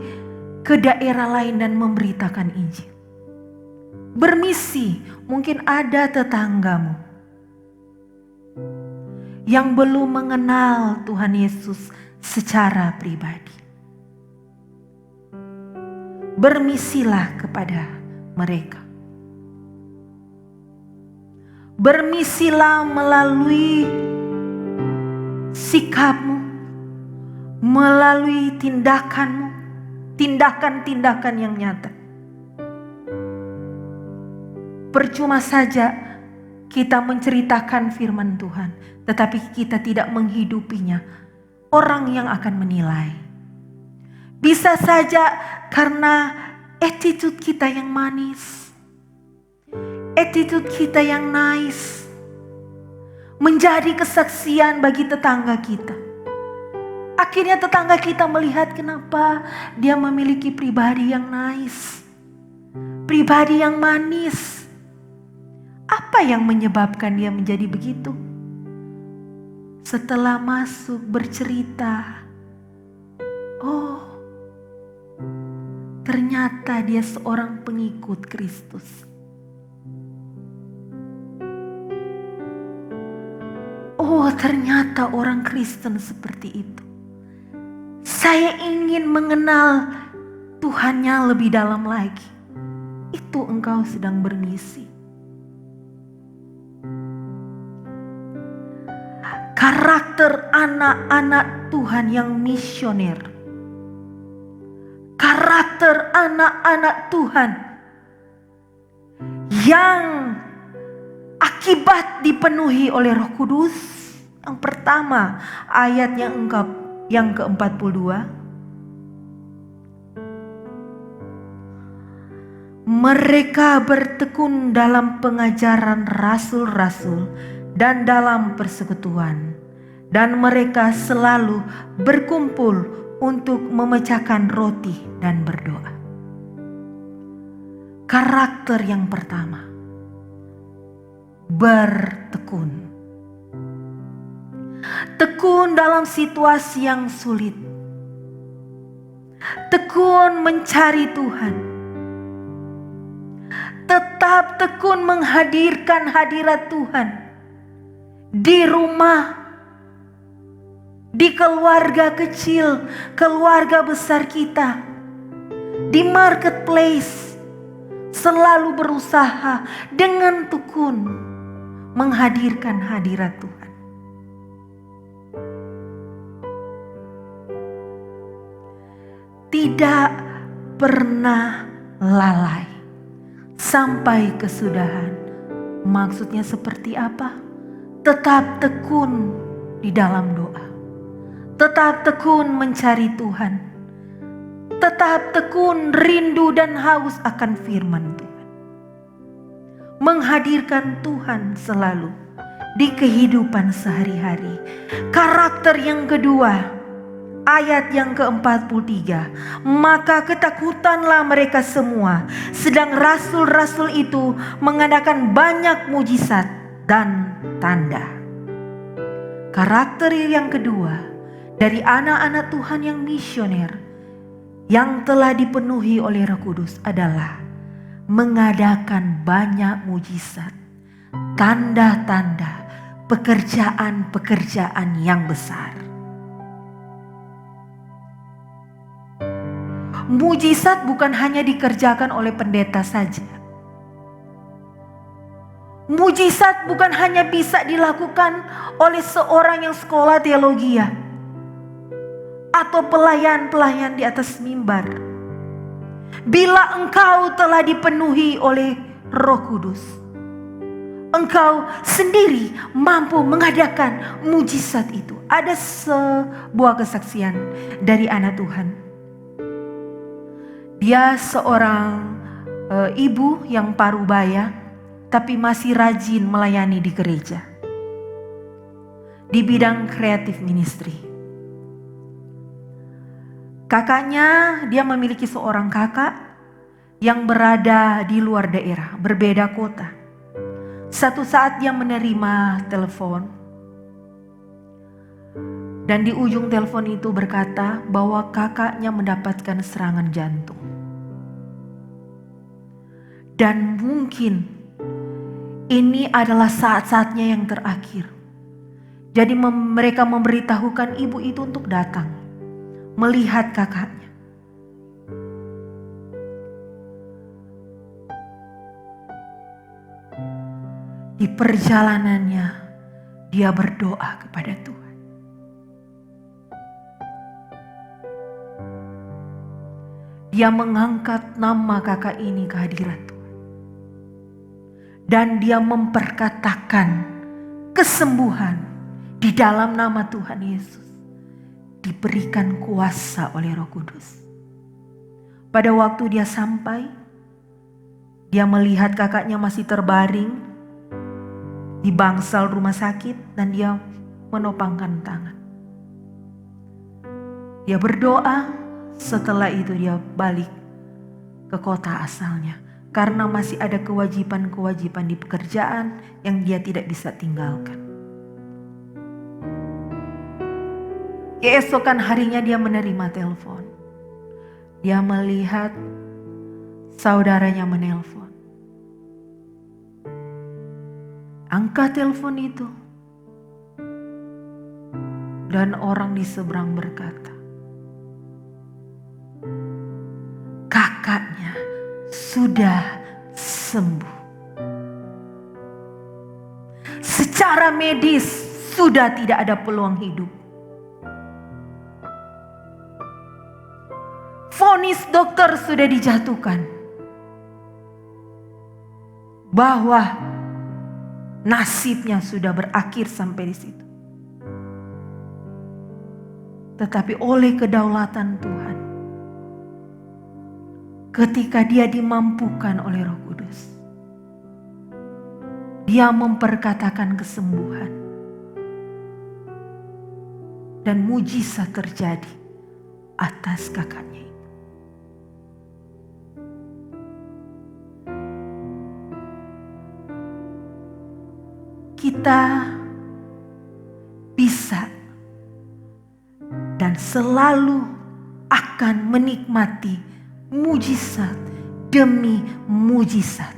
ke daerah lain dan memberitakan Injil. Bermisi, mungkin ada tetanggamu yang belum mengenal Tuhan Yesus secara pribadi. Bermisilah kepada mereka. Bermisilah melalui sikapmu, melalui tindakanmu, tindakan-tindakan yang nyata. Percuma saja kita menceritakan firman Tuhan, tetapi kita tidak menghidupinya. Orang yang akan menilai. Bisa saja karena attitude kita yang manis, attitude kita yang nice, menjadi kesaksian bagi tetangga kita. Akhirnya tetangga kita melihat kenapa dia memiliki pribadi yang nice, pribadi yang manis. Apa yang menyebabkan dia menjadi begitu? Setelah masuk bercerita, oh, ternyata dia seorang pengikut Kristus. Oh, ternyata orang Kristen seperti itu. Saya ingin mengenal Tuhannya lebih dalam lagi. Itu engkau sedang bermisi. Karakter anak-anak Tuhan yang misioner. Karakter anak-anak Tuhan yang akibat dipenuhi oleh Roh Kudus. Yang pertama, ayat yang ke-42. Mereka bertekun dalam pengajaran rasul-rasul dan dalam persekutuan, dan mereka selalu berkumpul untuk memecahkan roti dan berdoa. Karakter yang pertama, bertekun. Tekun dalam situasi yang sulit. Tekun mencari Tuhan. Tetap tekun menghadirkan hadirat Tuhan di rumah, di keluarga kecil, keluarga besar kita, di marketplace, selalu berusaha dengan tekun menghadirkan hadirat Tuhan. Tidak pernah lalai sampai kesudahan. Maksudnya seperti apa? Tetap tekun di dalam doa. Tetap tekun mencari Tuhan. Tetap tekun rindu dan haus akan firman Tuhan. Menghadirkan Tuhan selalu di kehidupan sehari-hari. Karakter yang kedua, ayat yang ke-43. Maka ketakutanlah mereka semua, sedang rasul-rasul itu mengadakan banyak mujizat dan tanda. Karakter yang kedua dari anak-anak Tuhan yang misioner yang telah dipenuhi oleh Roh Kudus adalah mengadakan banyak mujizat, tanda-tanda, pekerjaan-pekerjaan yang besar. Mujizat bukan hanya dikerjakan oleh pendeta saja. Mujizat bukan hanya bisa dilakukan oleh seorang yang sekolah teologi atau pelayan-pelayan di atas mimbar. Bila engkau telah dipenuhi oleh Roh Kudus, engkau sendiri mampu mengadakan mujizat itu. Ada sebuah kesaksian dari anak Tuhan. Dia seorang ibu yang parubaya, tapi masih rajin melayani di gereja. Di bidang kreatif ministry. Kakaknya, dia memiliki seorang kakak yang berada di luar daerah, berbeda kota. Satu saat dia menerima telepon, dan di ujung telepon itu berkata bahwa kakaknya mendapatkan serangan jantung. Dan mungkin ini adalah saat-saatnya yang terakhir. Jadi mereka memberitahukan ibu itu untuk datang melihat kakaknya. Di perjalanannya dia berdoa kepada Tuhan. Dia mengangkat nama kakak ini ke hadirat Tuhan. Dan dia memperkatakan kesembuhan di dalam nama Tuhan Yesus. Diberikan kuasa oleh Roh Kudus. Pada waktu dia sampai, dia melihat kakaknya masih terbaring di bangsal rumah sakit dan dia menopangkan tangan. Dia berdoa, setelah itu dia balik ke kota asalnya. Karena masih ada kewajiban-kewajiban di pekerjaan yang dia tidak bisa tinggalkan. Keesokan harinya dia menerima telepon. Dia melihat saudaranya menelpon. Angkat telepon itu. Dan orang di seberang berkata, kakaknya sudah sembuh. Secara medis sudah tidak ada peluang hidup. Vonis dokter sudah dijatuhkan bahwa nasibnya sudah berakhir sampai di situ. Tetapi oleh kedaulatan Tuhan, ketika dia dimampukan oleh Roh Kudus, dia memperkatakan kesembuhan. Dan mujizat terjadi atas kakaknya itu. Kita bisa dan selalu akan menikmati mujizat demi mujizat.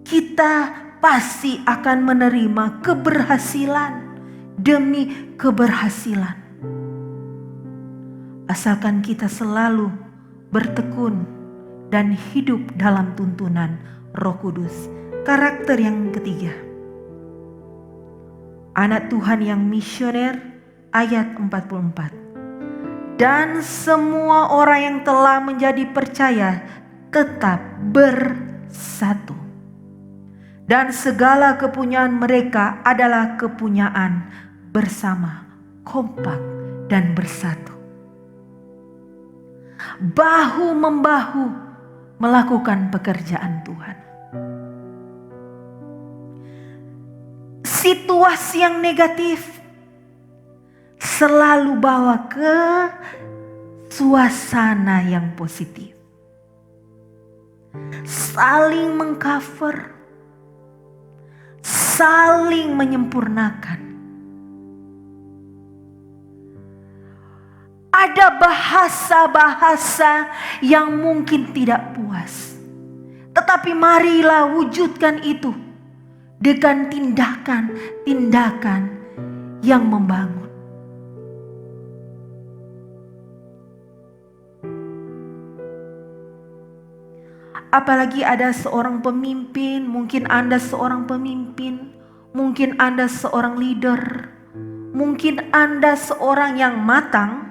Kita pasti akan menerima keberhasilan demi keberhasilan. Asalkan kita selalu bertekun dan hidup dalam tuntunan Roh Kudus. Karakter yang ketiga, anak Tuhan yang misioner, ayat 44. Dan semua orang yang telah menjadi percaya tetap bersatu. Dan segala kepunyaan mereka adalah kepunyaan bersama, kompak dan bersatu. Bahu-membahu melakukan pekerjaan Tuhan. Situasi yang negatif selalu bawa ke suasana yang positif. Saling mengcover, saling menyempurnakan. Ada bahasa-bahasa yang mungkin tidak puas, tetapi marilah wujudkan itu dengan tindakan-tindakan yang membangun. Apalagi ada seorang pemimpin, mungkin Anda seorang pemimpin, mungkin Anda seorang leader, mungkin Anda seorang yang matang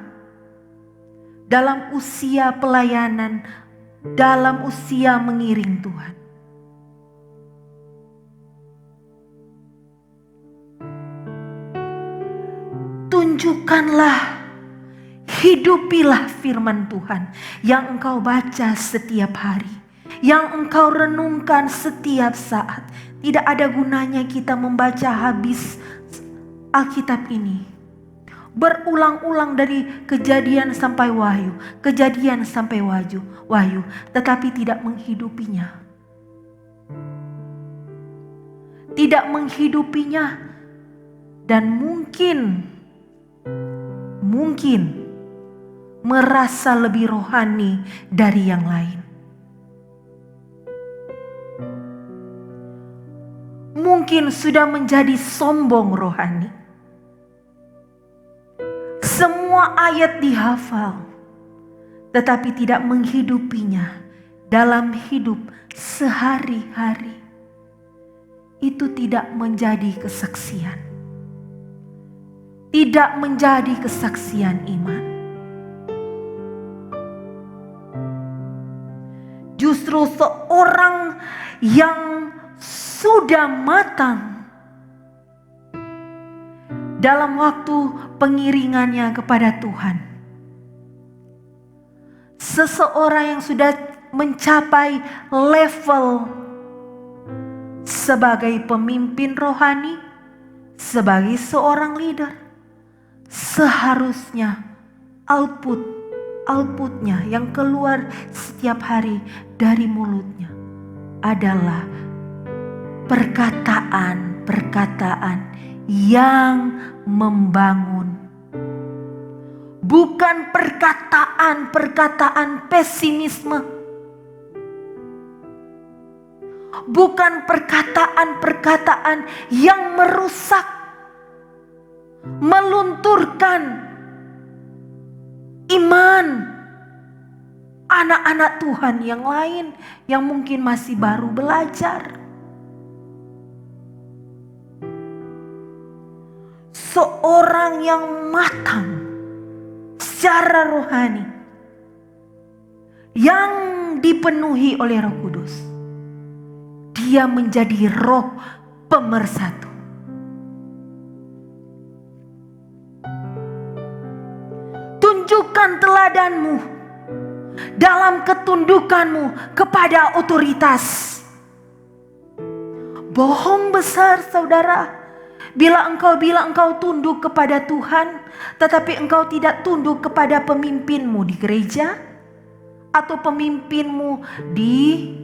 dalam usia pelayanan, dalam usia mengiring Tuhan. Tunjukkanlah, hidupilah firman Tuhan yang engkau baca setiap hari, yang engkau renungkan setiap saat. Tidak ada gunanya kita membaca habis Alkitab ini, berulang-ulang dari Kejadian sampai Wahyu, Kejadian sampai Wahyu, tetapi tidak menghidupinya. tidak menghidupinya, dan mungkin merasa lebih rohani dari yang lain. Mungkin sudah menjadi sombong rohani. Semua ayat dihafal, tetapi tidak menghidupinya dalam hidup sehari-hari. Itu tidak menjadi kesaksian. Tidak menjadi kesaksian iman. Justru seorang yang sudah matang dalam waktu pengiringannya kepada Tuhan, seseorang yang sudah mencapai level sebagai pemimpin rohani, sebagai seorang leader, seharusnya outputnya yang keluar setiap hari dari mulutnya adalah perkataan-perkataan yang membangun. Bukan perkataan-perkataan pesimisme. Bukan perkataan-perkataan yang merusak, melunturkan iman anak-anak Tuhan yang lain yang mungkin masih baru belajar. Seorang yang matang secara rohani, yang dipenuhi oleh Roh Kudus, dia menjadi roh pemersatu. Tunjukkan teladanmu dalam ketundukanmu kepada otoritas. Bohong besar, saudara, bila engkau bilang engkau tunduk kepada Tuhan, tetapi engkau tidak tunduk kepada pemimpinmu di gereja atau pemimpinmu di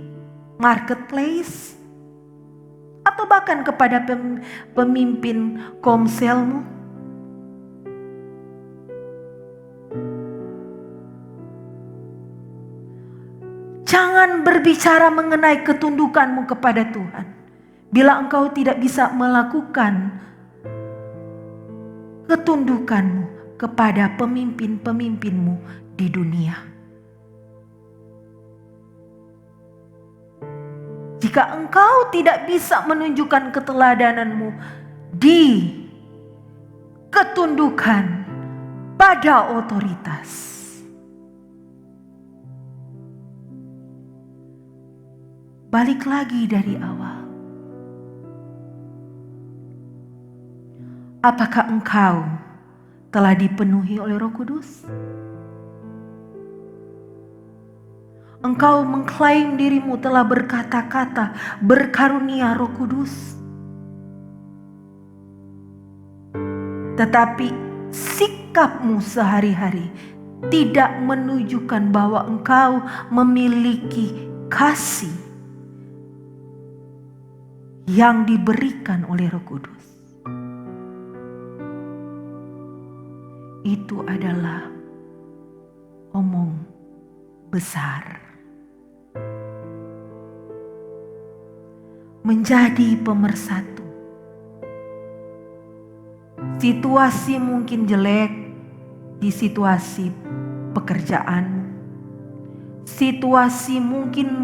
marketplace, atau bahkan kepada pemimpin komselmu. Jangan berbicara mengenai ketundukanmu kepada Tuhan bila engkau tidak bisa melakukan ketundukanmu kepada pemimpin-pemimpinmu di dunia. Jika engkau tidak bisa menunjukkan keteladananmu di ketundukan pada otoritas, balik lagi dari awal. Apakah engkau telah dipenuhi oleh Roh Kudus? Engkau mengklaim dirimu telah berkata-kata, berkarunia Roh Kudus. Tetapi sikapmu sehari-hari tidak menunjukkan bahwa engkau memiliki kasih yang diberikan oleh Roh Kudus. Itu adalah omong besar. Menjadi pemersatu. Situasi mungkin jelek di situasi pekerjaanmu. Situasi mungkin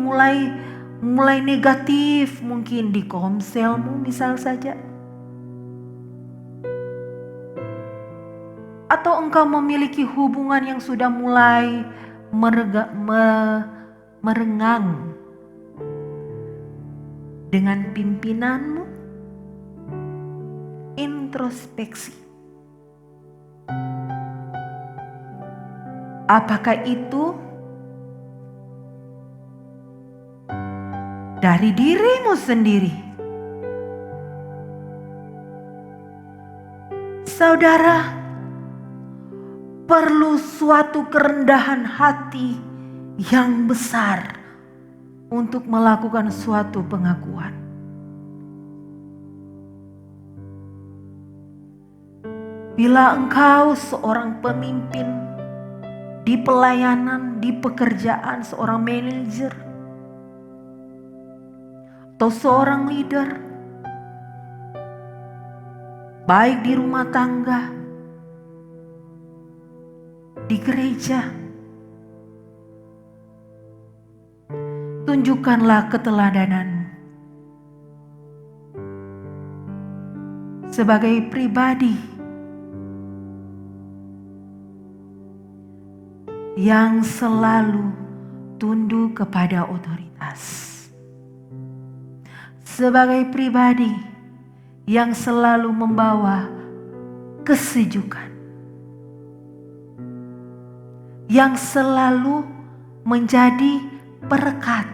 mulai negatif mungkin di komselmu misal saja. Atau engkau memiliki hubungan yang sudah mulai merenggang dengan pimpinanmu. Introspeksi. Apakah itu dari dirimu sendiri? Saudara, perlu suatu kerendahan hati yang besar untuk melakukan suatu pengakuan. Bila engkau seorang pemimpin di pelayanan, di pekerjaan, seorang manajer, atau seorang leader, baik di rumah tangga, di gereja, tunjukkanlah keteladanan sebagai pribadi yang selalu tunduk kepada otoritas. Sebagai pribadi yang selalu membawa kesejukan, yang selalu menjadi perekat.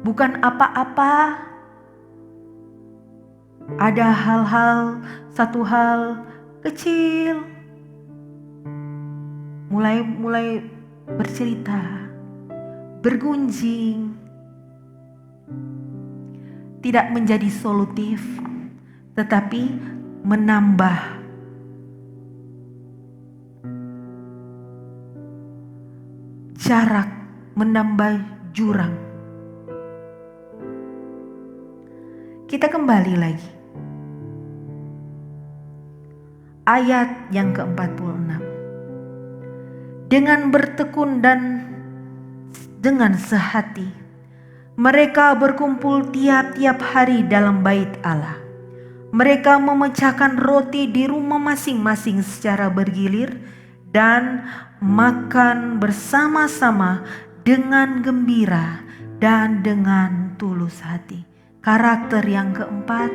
Bukan apa-apa, ada satu hal kecil, mulai bercerita, bergunjing, tidak menjadi solutif, tetapi menambah jarak, menambah jurang. Kita kembali lagi. Ayat yang ke-46. Dengan bertekun dan dengan sehati, mereka berkumpul tiap-tiap hari dalam bait Allah. Mereka memecahkan roti di rumah masing-masing secara bergilir dan makan bersama-sama dengan gembira dan dengan tulus hati. Karakter yang keempat,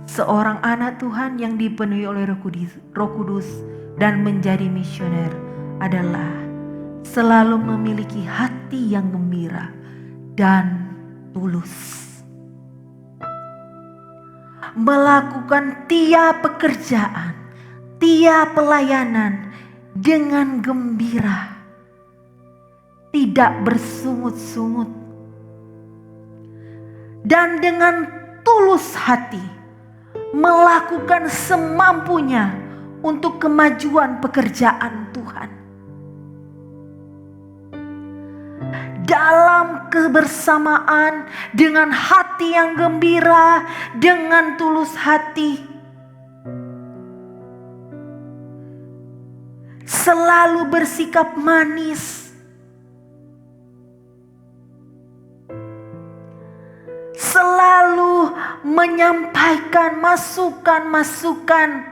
seorang anak Tuhan yang dipenuhi oleh Roh Kudus dan menjadi misioner adalah selalu memiliki hati yang gembira dan tulus. Melakukan tiap pekerjaan, tiap pelayanan dengan gembira, tidak bersungut-sungut, dan dengan tulus hati melakukan semampunya untuk kemajuan pekerjaan Tuhan. Dalam kebersamaan dengan hati yang gembira, dengan tulus hati, selalu bersikap manis, selalu menyampaikan masukan-masukan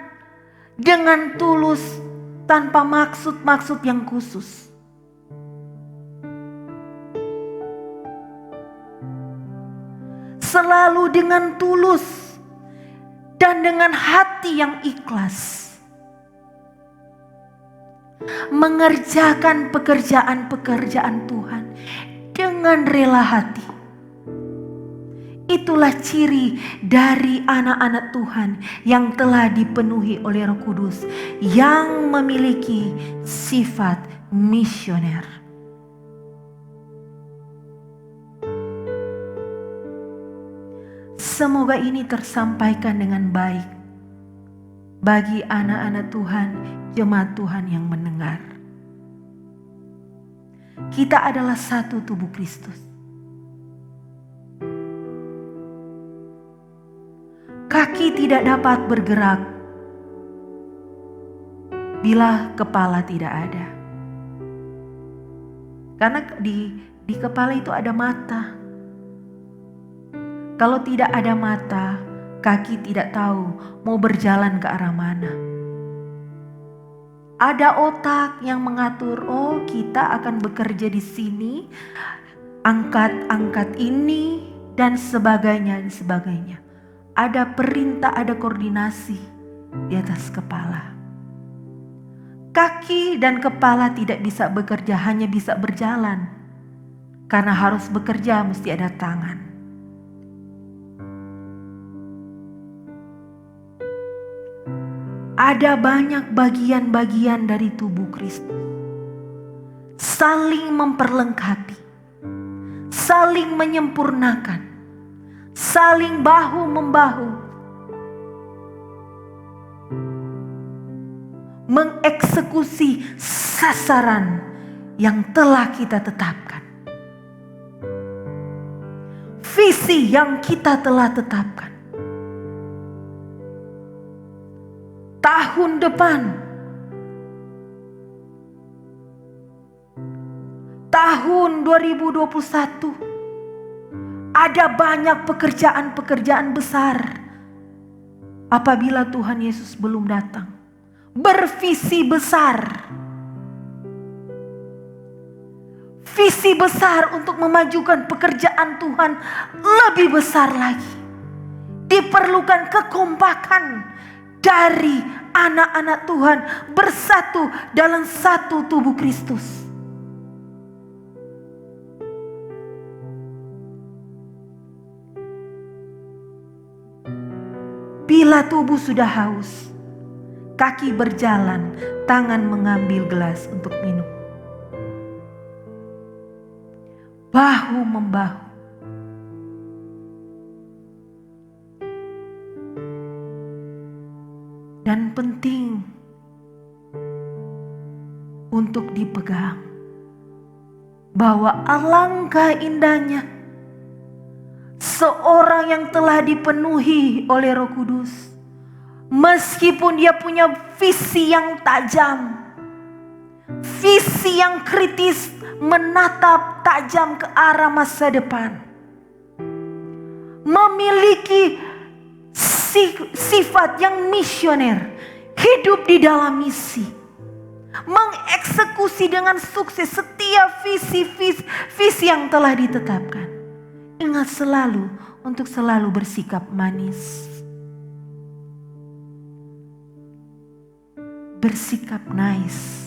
dengan tulus tanpa maksud-maksud yang khusus. Selalu dengan tulus dan dengan hati yang ikhlas mengerjakan pekerjaan-pekerjaan Tuhan dengan rela hati. Itulah ciri dari anak-anak Tuhan yang telah dipenuhi oleh Roh Kudus, yang memiliki sifat misioner. Semoga ini tersampaikan dengan baik bagi anak-anak Tuhan, jemaat Tuhan yang mendengar. Kita adalah satu tubuh Kristus. Kaki tidak dapat bergerak bila kepala tidak ada. Karena di kepala itu ada mata. Kalau tidak ada mata, kaki tidak tahu mau berjalan ke arah mana. Ada otak yang mengatur, oh kita akan bekerja di sini, angkat ini dan sebagainya. Ada perintah, ada koordinasi di atas kepala. Kaki dan kepala tidak bisa bekerja, hanya bisa berjalan. Karena harus bekerja mesti ada tangan. Ada banyak bagian-bagian dari tubuh Kristus. Saling memperlengkapi, saling menyempurnakan, saling bahu-membahu, mengeksekusi sasaran yang telah kita tetapkan. Visi yang kita telah tetapkan. Tahun depan, tahun 2021, ada banyak pekerjaan-pekerjaan besar apabila Tuhan Yesus belum datang. Bervisi besar. Visi besar untuk memajukan pekerjaan Tuhan lebih besar lagi. Diperlukan kekompakan dari anak-anak Tuhan bersatu dalam satu tubuh Kristus. Bila tubuh sudah haus, kaki berjalan, tangan mengambil gelas untuk minum. Bahu-membahu. Dan penting untuk dipegang bahwa alangkah indahnya seorang yang telah dipenuhi oleh Roh Kudus, meskipun dia punya visi yang tajam, visi yang kritis, menatap tajam ke arah masa depan, memiliki sifat yang misioner, hidup di dalam misi, mengeksekusi dengan sukses setiap visi yang telah ditetapkan. Ingat selalu untuk selalu bersikap manis, bersikap nice.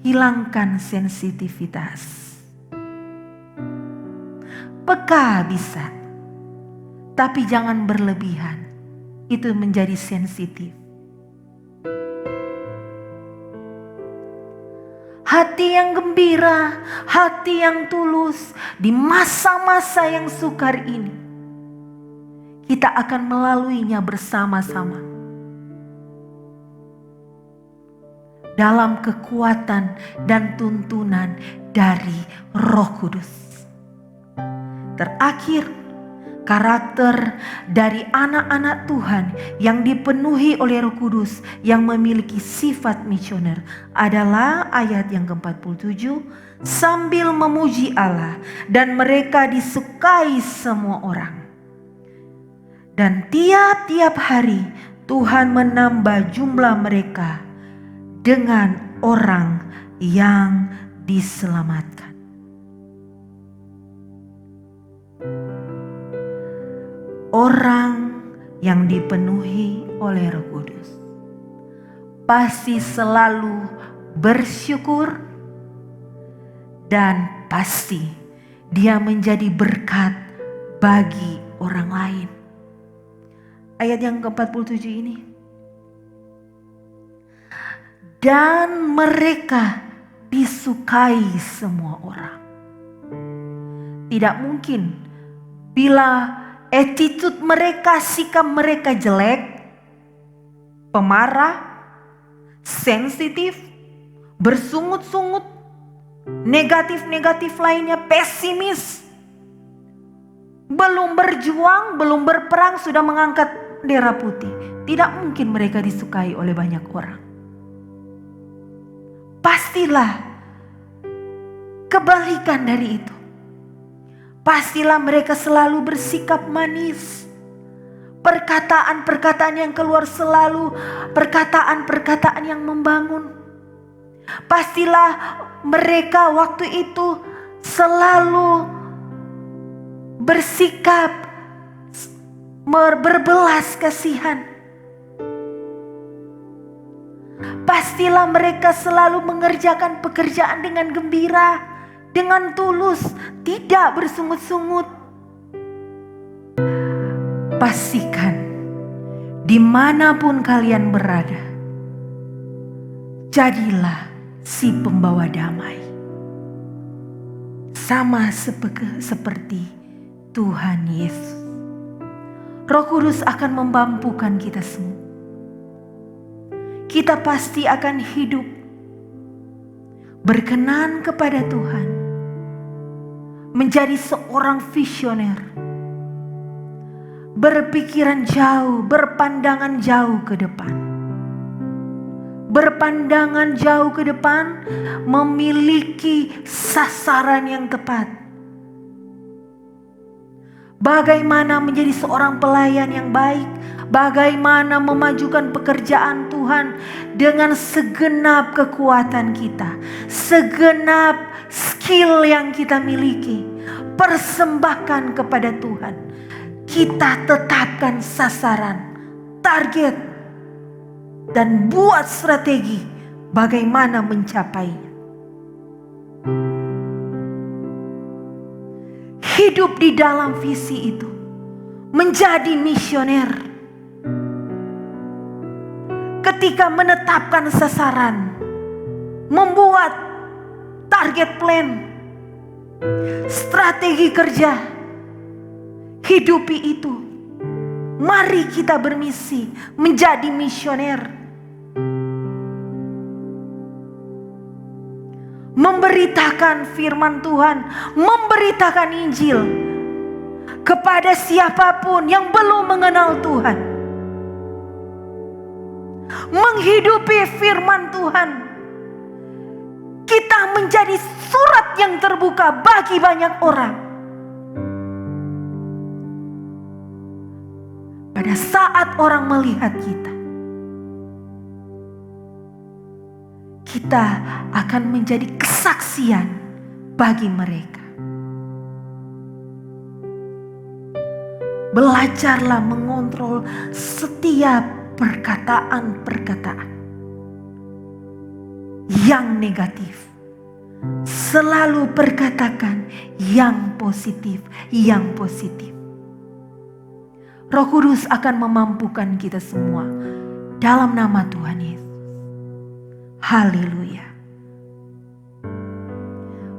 Hilangkan sensitivitas. Peka bisa, tapi jangan berlebihan. Itu menjadi sensitif. Hati yang gembira, hati yang tulus di masa-masa yang sukar ini, kita akan melaluinya bersama-sama. Dalam kekuatan dan tuntunan dari Roh Kudus. Terakhir, karakter dari anak-anak Tuhan yang dipenuhi oleh Roh Kudus yang memiliki sifat misioner adalah ayat yang ke-47, sambil memuji Allah dan mereka disukai semua orang. Dan tiap-tiap hari Tuhan menambah jumlah mereka dengan orang yang diselamatkan. Orang yang dipenuhi oleh Roh Kudus pasti selalu bersyukur dan pasti dia menjadi berkat bagi orang lain. Ayat yang ke-47 ini. Dan mereka disukai semua orang. Tidak mungkin bila attitude mereka, sikap mereka jelek, pemarah, sensitif, bersungut-sungut, negatif-negatif lainnya, pesimis, belum berjuang, belum berperang, sudah mengangkat bendera putih. Tidak mungkin mereka disukai oleh banyak orang. Pastilah kebalikan dari itu. Pastilah mereka selalu bersikap manis. Perkataan-perkataan yang keluar selalu perkataan-perkataan yang membangun. Pastilah mereka waktu itu selalu bersikap berbelas kasihan. Pastilah mereka selalu mengerjakan pekerjaan dengan gembira, dengan tulus, tidak bersungut-sungut. Pastikan dimanapun kalian berada, jadilah si pembawa damai. Sama seperti Tuhan Yesus. Roh Kudus akan memampukan kita semua. Kita pasti akan hidup berkenan kepada Tuhan, menjadi seorang visioner, berpikiran jauh, berpandangan jauh ke depan. Berpandangan jauh ke depan, memiliki sasaran yang tepat. Bagaimana menjadi seorang pelayan yang baik, bagaimana memajukan pekerjaan Tuhan dengan segenap kekuatan kita, segenap skill yang kita miliki, persembahkan kepada Tuhan. Kita tetapkan sasaran, target, dan buat strategi bagaimana mencapainya. Hidup di dalam visi itu, menjadi misioner. Ketika menetapkan sasaran, membuat target plan, strategi kerja, hidupi itu. Mari kita bermisi menjadi misioner. Memberitakan firman Tuhan, memberitakan Injil kepada siapapun yang belum mengenal Tuhan. Menghidupi firman Tuhan, kita menjadi surat yang terbuka bagi banyak orang. Pada saat orang melihat kita akan menjadi kesaksian bagi mereka. Belajarlah mengontrol setiap perkataan-perkataan yang negatif. Selalu perkatakan yang positif, yang positif. Roh Kudus akan memampukan kita semua dalam nama Tuhan Yesus. Haleluya.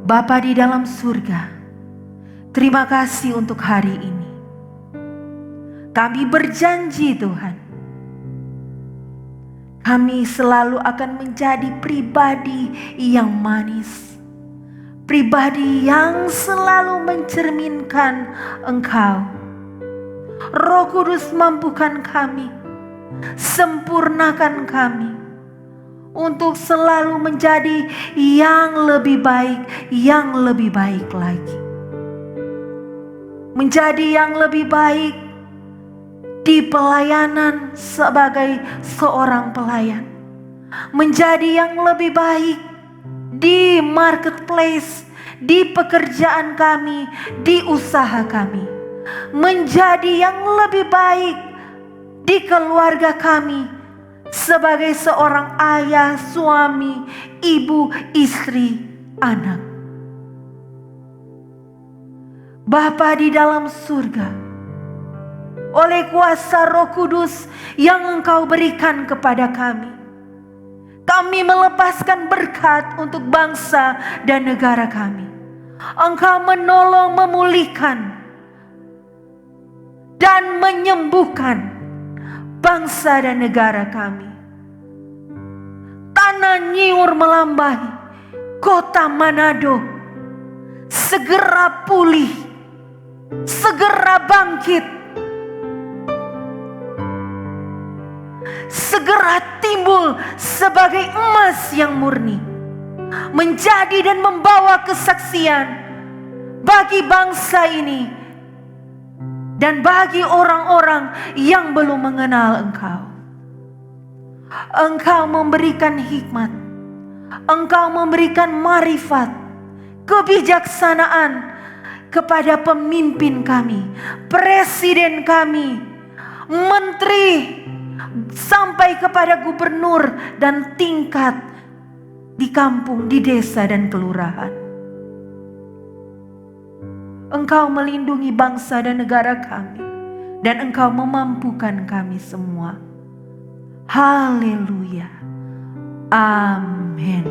Bapa di dalam surga, terima kasih untuk hari ini. Kami berjanji Tuhan, kami selalu akan menjadi pribadi yang manis, pribadi yang selalu mencerminkan Engkau. Roh Kudus mampukan kami, sempurnakan kami untuk selalu menjadi yang lebih baik lagi. Menjadi yang lebih baik di pelayanan sebagai seorang pelayan. Menjadi yang lebih baik di marketplace, di pekerjaan kami, di usaha kami. Menjadi yang lebih baik di keluarga kami, sebagai seorang ayah, suami, ibu, istri, anak. Bapa di dalam surga, oleh kuasa Roh Kudus yang Engkau berikan kepada kami melepaskan berkat untuk bangsa dan negara kami. Engkau menolong, memulihkan, dan menyembuhkan bangsa dan negara kami. Tanah Nyiur melambai, kota Manado segera pulih, segera bangkit, segera timbul sebagai emas yang murni, menjadi dan membawa kesaksian bagi bangsa ini dan bagi orang-orang yang belum mengenal Engkau. Engkau memberikan hikmat, Engkau memberikan marifat, kebijaksanaan kepada pemimpin kami, presiden kami, menteri, sampai kepada gubernur dan tingkat di kampung, di desa dan kelurahan. Engkau melindungi bangsa dan negara kami, dan Engkau memampukan kami semua. Haleluya. Amin.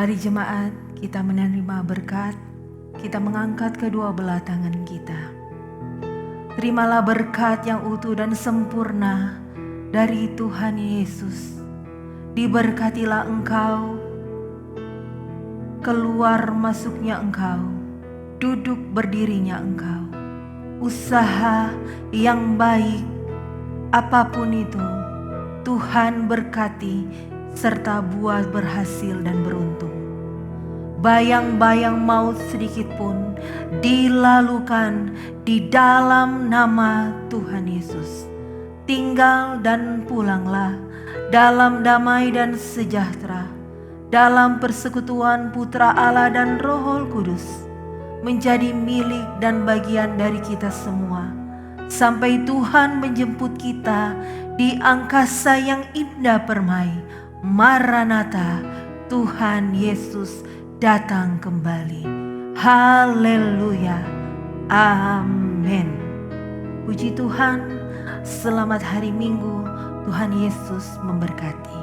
Mari jemaat, kita menerima berkat, kita mengangkat kedua belah tangan kita. Terimalah berkat yang utuh dan sempurna dari Tuhan Yesus. Diberkatilah engkau, keluar masuknya engkau, duduk berdirinya engkau. Usaha yang baik apapun itu, Tuhan berkati serta buat berhasil dan beruntung. Bayang-bayang maut sedikit pun dilalukan di dalam nama Tuhan Yesus. Tinggal dan pulanglah dalam damai dan sejahtera, dalam persekutuan Putra Allah dan Roh Kudus, menjadi milik dan bagian dari kita semua, sampai Tuhan menjemput kita di angkasa yang indah permai. Maranatha, Tuhan Yesus datang kembali. Haleluya, amin. Puji Tuhan, selamat hari Minggu. Tuhan Yesus memberkati.